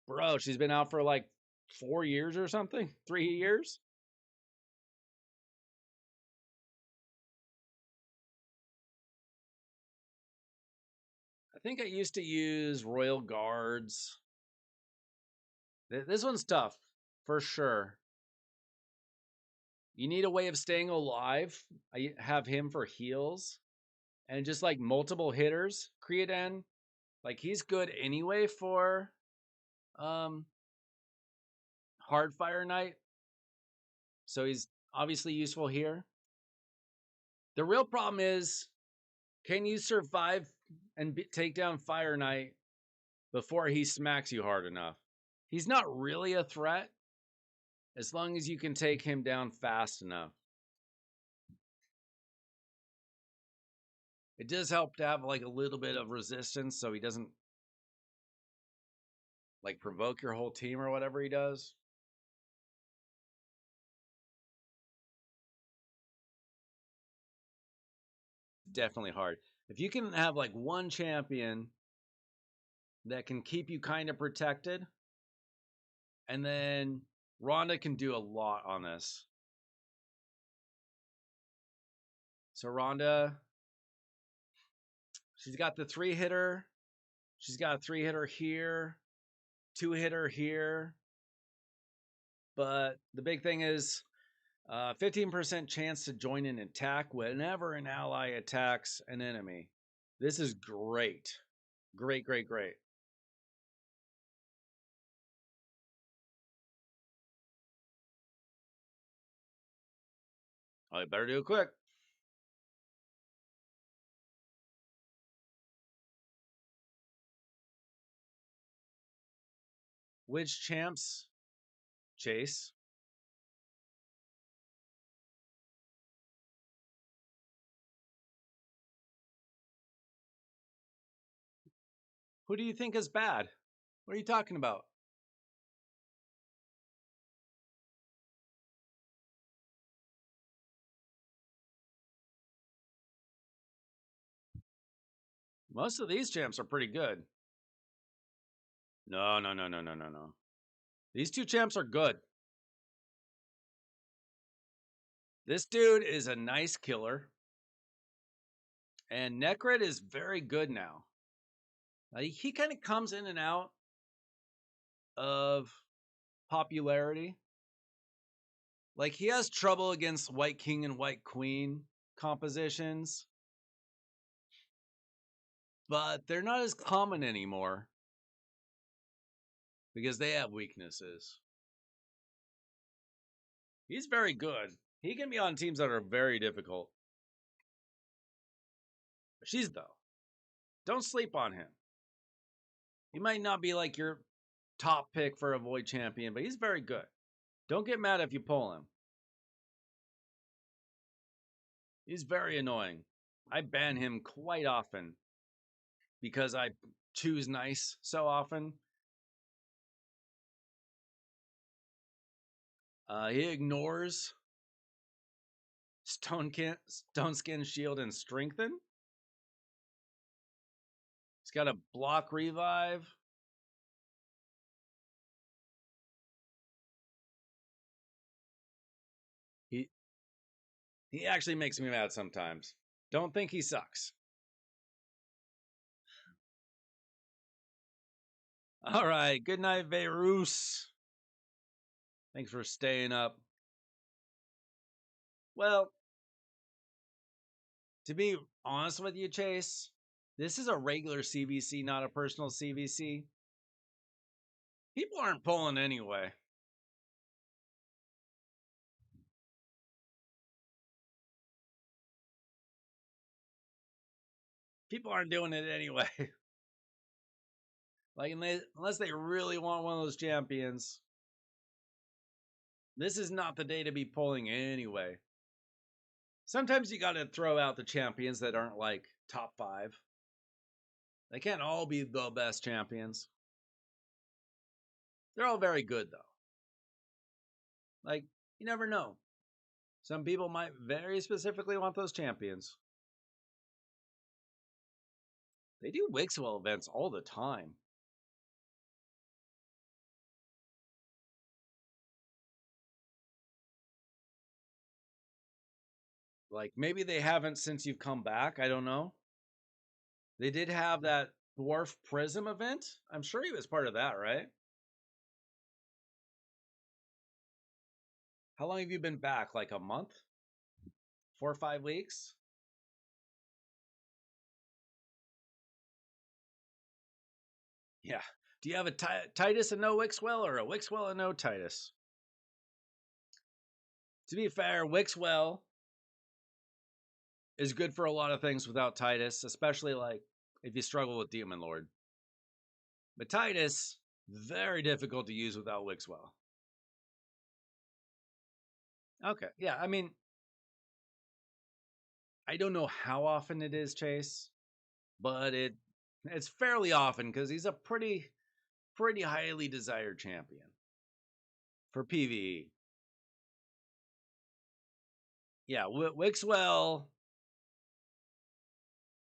Bro, she's been out for like 4 years or something? 3 years? I think I used to use Royal Guards. This one's tough, for sure. You need a way of staying alive. I have him for heals. And just like multiple hitters. Creodan, like he's good anyway for Hard Fire Knight. So he's obviously useful here. The real problem is, can you survive and take down Fire Knight before he smacks you hard enough? He's not really a threat as long as you can take him down fast enough. It does help to have like a little bit of resistance so he doesn't like provoke your whole team or whatever he does. Definitely hard. If you can have like one champion that can keep you kind of protected, and then Rhonda can do a lot on this. So Rhonda, she's got the 3-hitter. She's got a 3-hitter here, 2-hitter here. But the big thing is 15% chance to join an attack whenever an ally attacks an enemy. This is great. Great, great, great. I better do it quick. Which champs? Chase. Who do you think is bad? What are you talking about? Most of these champs are pretty good. No, no, no, no, no, no, no. These 2 champs are good. This dude is a nice killer. And Necrit is very good now. He kind of comes in and out of popularity. Like he has trouble against White King and White Queen compositions, but they're not as common anymore because they have weaknesses. He's very good. He can be on teams that are very difficult. She's though. Don't sleep on him. He might not be like your top pick for a Void champion, but he's very good. Don't get mad if you pull him. He's very annoying. I ban him quite often because I choose nice so often. He ignores Stone Skin Shield and Strengthen. He's got a block revive. He actually makes me mad sometimes. Don't think he sucks. All right. Good night, Beirut. Thanks for staying up. Well, to be honest with you, Chase, this is a regular CVC, not a personal CVC. People aren't pulling anyway. People aren't doing it anyway. Like, unless they really want one of those champions, this is not the day to be pulling anyway. Sometimes you got to throw out the champions that aren't like top 5. They can't all be the best champions. They're all very good though. Like, you never know. Some people might very specifically want those champions. They do Wixwell events all the time. Like, maybe they haven't since you've come back. I don't know. They did have that Dwarf Prism event. I'm sure he was part of that, right? How long have you been back? Like a month? 4 or 5 weeks? Yeah. Do you have a Titus and no Wixwell or a Wixwell and no Titus? To be fair, Wixwell is good for a lot of things without Titus, especially like if you struggle with Demon Lord. But Titus, very difficult to use without Wixwell. Okay. Yeah, I mean, I don't know how often it is, Chase, but it's fairly often because he's a pretty highly desired champion for PvE. Yeah, Wixwell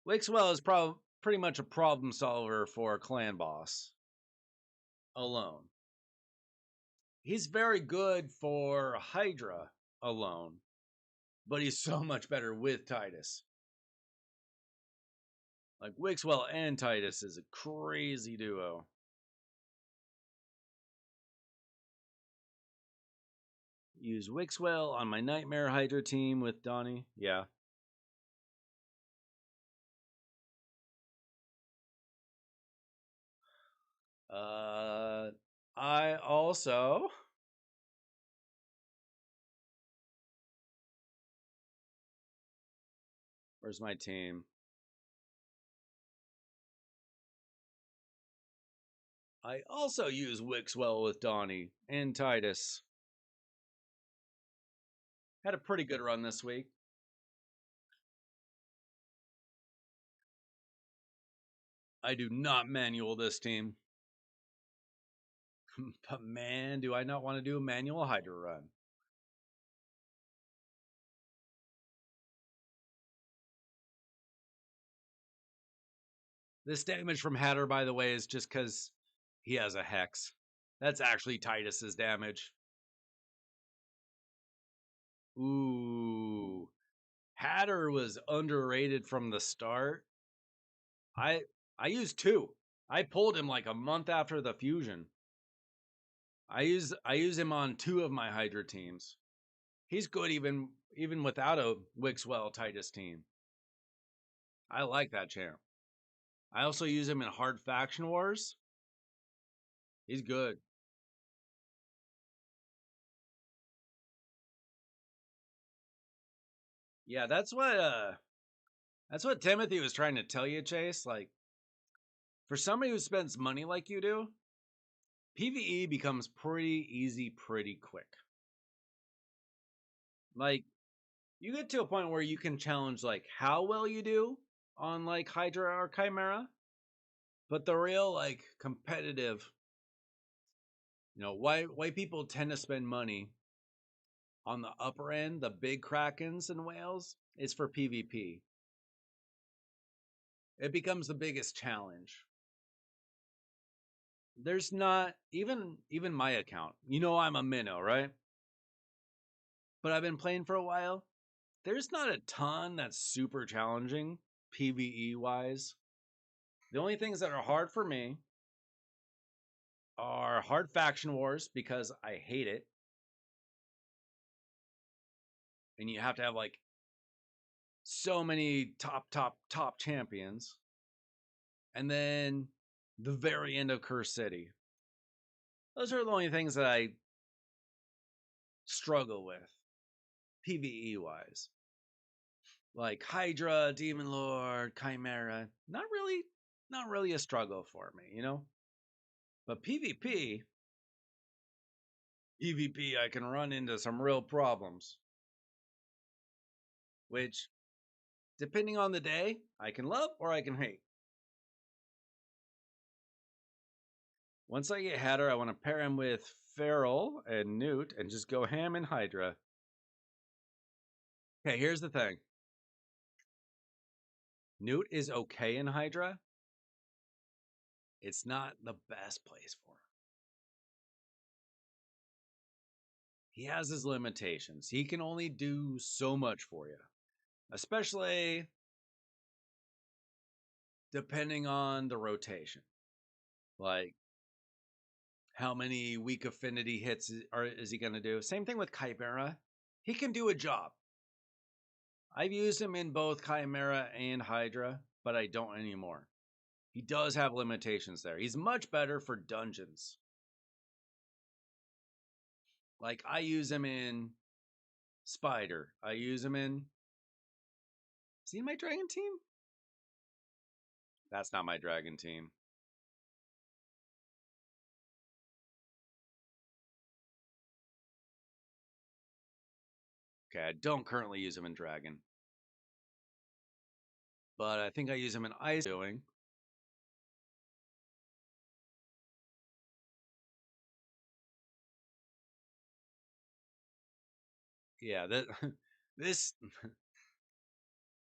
is pretty much a problem solver for a clan boss alone. He's very good for Hydra alone, but he's so much better with Titus. Like Wixwell and Titus is a crazy duo. Use Wixwell on my Nightmare Hydra team with Donnie. Yeah. I also where's my team? I also use Wixwell with Donnie and Titus. Had a pretty good run this week. I do not manual this team. But man, do I not want to do a manual Hydra run. This damage from Hatter, by the way, is just because he has a Hex. That's actually Titus's damage. Ooh. Hatter was underrated from the start. I I used 2. I pulled him like a month after the fusion. I use him on 2 of my Hydra teams. He's good even without a Wixwell Titus team. I like that champ. I also use him in hard faction wars. He's good. Yeah, that's what Timothy was trying to tell you, Chase. Like, for somebody who spends money like you do, PvE becomes pretty easy pretty quick. Like, you get to a point where you can challenge like how well you do on like Hydra or Chimera, but the real like competitive, why people tend to spend money on the upper end, the big Krakens and whales, is for PvP. It becomes the biggest challenge. There's not even my account. I'm a minnow, right? But I've been playing for a while. There's not a ton that's super challenging PvE wise. The only things that are hard for me are hard faction wars because I hate it. And you have to have like so many top champions. And then the very end of Curse City. Those are the only things that I struggle with, PvE wise. Like Hydra, Demon Lord, Chimera. Not really a struggle for me, you know? But PvP, I can run into some real problems. Which, depending on the day, I can love or I can hate. Once I get Hatter, I want to pair him with Feral and Newt and just go ham in Hydra. Okay, here's the thing. Newt is okay in Hydra. It's not the best place for him. He has his limitations. He can only do so much for you, especially depending on the rotation. Like, how many weak affinity hits is he going to do? Same thing with Chimera. He can do a job. I've used him in both Chimera and Hydra, but I don't anymore. He does have limitations there. He's much better for dungeons. Like, I use him in Spider. I use him in... Is he in my dragon team? That's not my dragon team. Okay, I don't currently use him in dragon. But I think I use him in Ezio. Yeah, this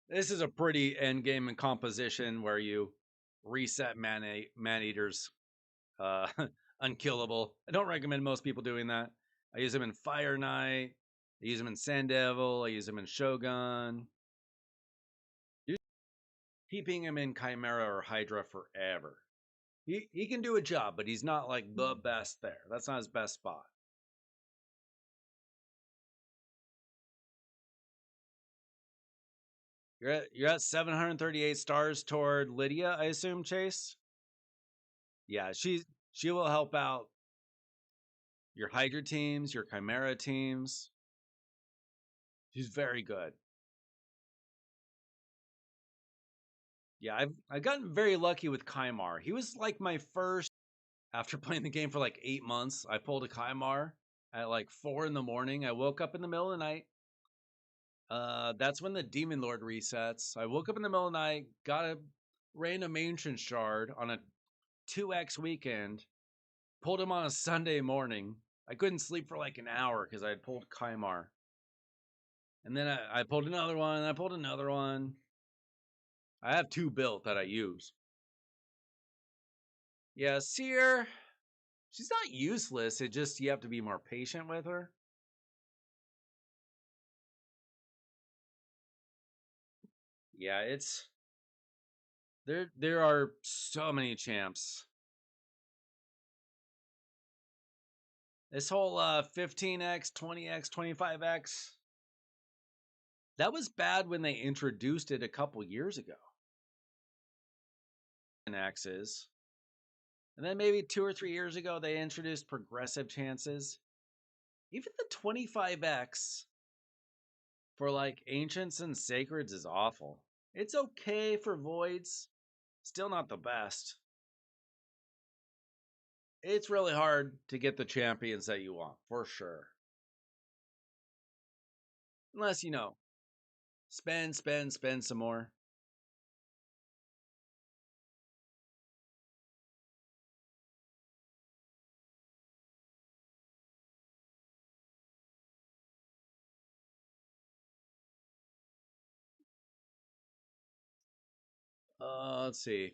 this is a pretty end game in composition where you reset man eaters uh unkillable. I don't recommend most people doing that. I use them in Fire Knight, I use them in Sand Devil, I use them in Shogun. Keeping him in Chimera or Hydra forever. He can do a job, but he's not like the best there. That's not his best spot. You're at 738 stars toward Lydia, I assume, Chase. Yeah, she will help out your Hydra teams, your Chimera teams. She's very good. Yeah, I've gotten very lucky with Kymar. He was like my first after playing the game for like 8 months. I pulled a Kymar at like 4 in the morning. I woke up in the middle of the night. That's when the Demon Lord resets. I woke up in the middle of the night, got a random ancient shard on a 2x weekend, pulled him on a Sunday morning. I couldn't sleep for like an hour because I had pulled Kymar. And then I pulled another one. I pulled another one. I have 2 built that I use. Yeah, Seer, she's not useless. It just you have to be more patient with her. Yeah, it's there are so many champs. This whole 15x, 20x, 25x. That was bad when they introduced it a couple years ago. And X's. And then maybe 2 or 3 years ago they introduced progressive chances. Even the 25x for like ancients and sacreds is awful. It's okay for voids, still not the best. It's really hard to get the champions that you want, for sure. Unless, spend some more. Let's see.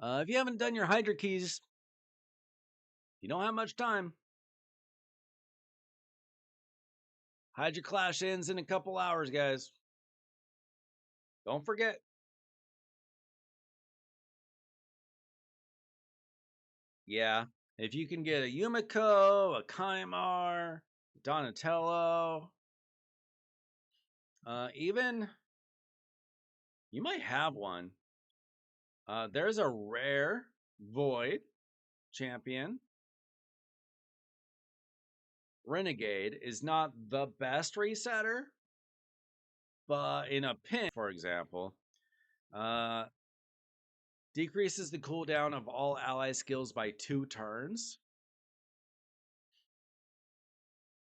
If you haven't done your Hydra keys, you don't have much time. Hydra Clash ends in a couple hours, guys. Don't forget. Yeah. If you can get a Yumiko, a Kaimar, Donatello, even you might have one. There's a rare Void champion. Renegade is not the best resetter, but in a pin, for example, uh, decreases the cooldown of all ally skills by 2 turns.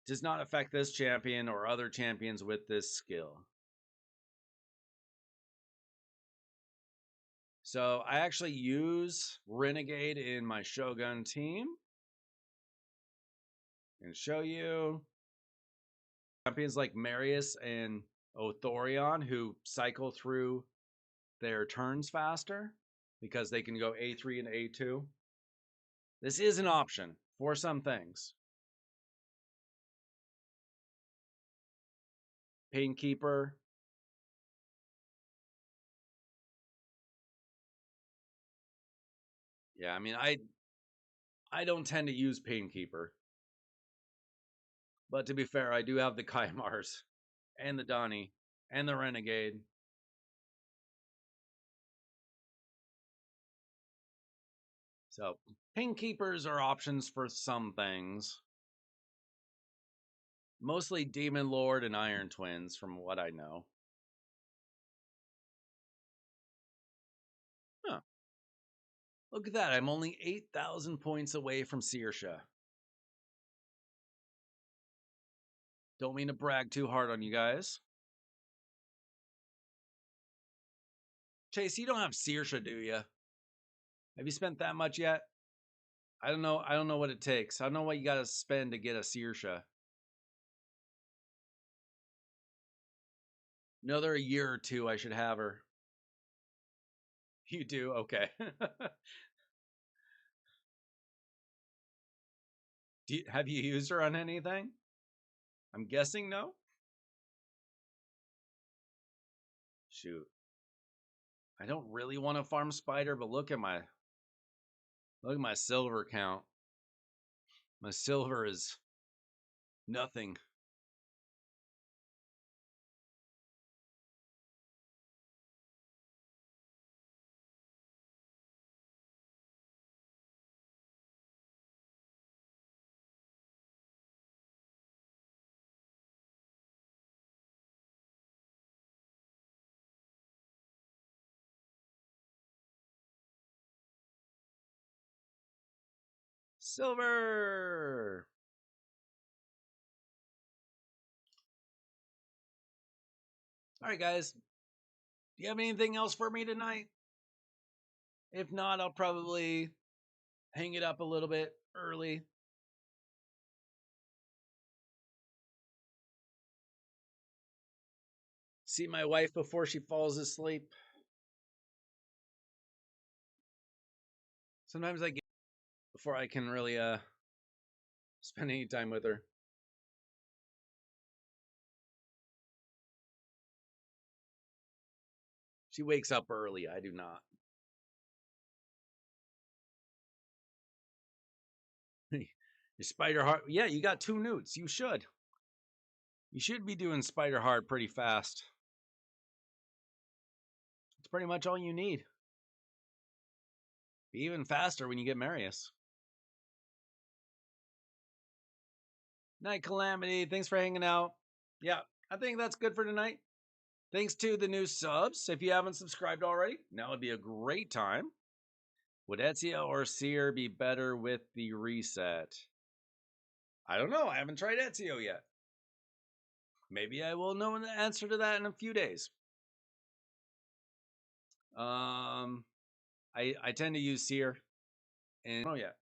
Does not affect this champion or other champions with this skill. So I actually use Renegade in my Shogun team. And show you champions like Marius and Othorion who cycle through their turns faster because they can go A3 and A2. This is an option for some things. Painkeeper. Yeah, I mean, I don't tend to use Painkeeper. But to be fair, I do have the Kaimars and the Donnie and the Renegade. So, Painkeepers are options for some things. Mostly Demon Lord and Iron Twins, from what I know. Huh. Look at that. I'm only 8,000 points away from Saoirse. Don't mean to brag too hard on you guys. Chase, you don't have Saoirse, do you? Have you spent that much yet? I don't know. I don't know what it takes. I don't know what you got to spend to get a Saoirse. Another year or two, I should have her. You do? Okay. Have you used her on anything? I'm guessing no. Shoot. I don't really want to farm spider, but look at my silver count. My silver is nothing. Silver. All right, guys. Do you have anything else for me tonight? If not, I'll probably hang it up a little bit early. See my wife before she falls asleep. Sometimes I get before I can really spend any time with her. She wakes up early. I do not. Your Spider Heart. Yeah, you got 2 newts. You should. You should be doing Spider Heart pretty fast. It's pretty much all you need. Be even faster when you get Marius. Night Calamity. Thanks for hanging out. Yeah, I think that's good for tonight. Thanks to the new subs. If you haven't subscribed already, now would be a great time. Would Ezio or Seer be better with the reset? I don't know. I haven't tried Ezio yet. Maybe I will know the answer to that in a few days. I tend to use Seer, and oh yeah,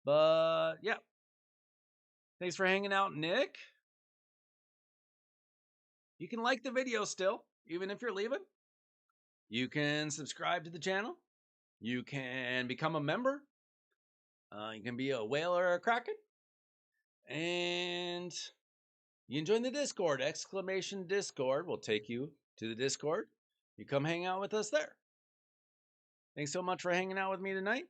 but yeah. Thanks for hanging out, Nick. You can like the video still, even if you're leaving. You can subscribe to the channel. You can become a member. You can be a whale or a kraken. And you can join the Discord. Exclamation Discord will take you to the Discord. You come hang out with us there. Thanks so much for hanging out with me tonight.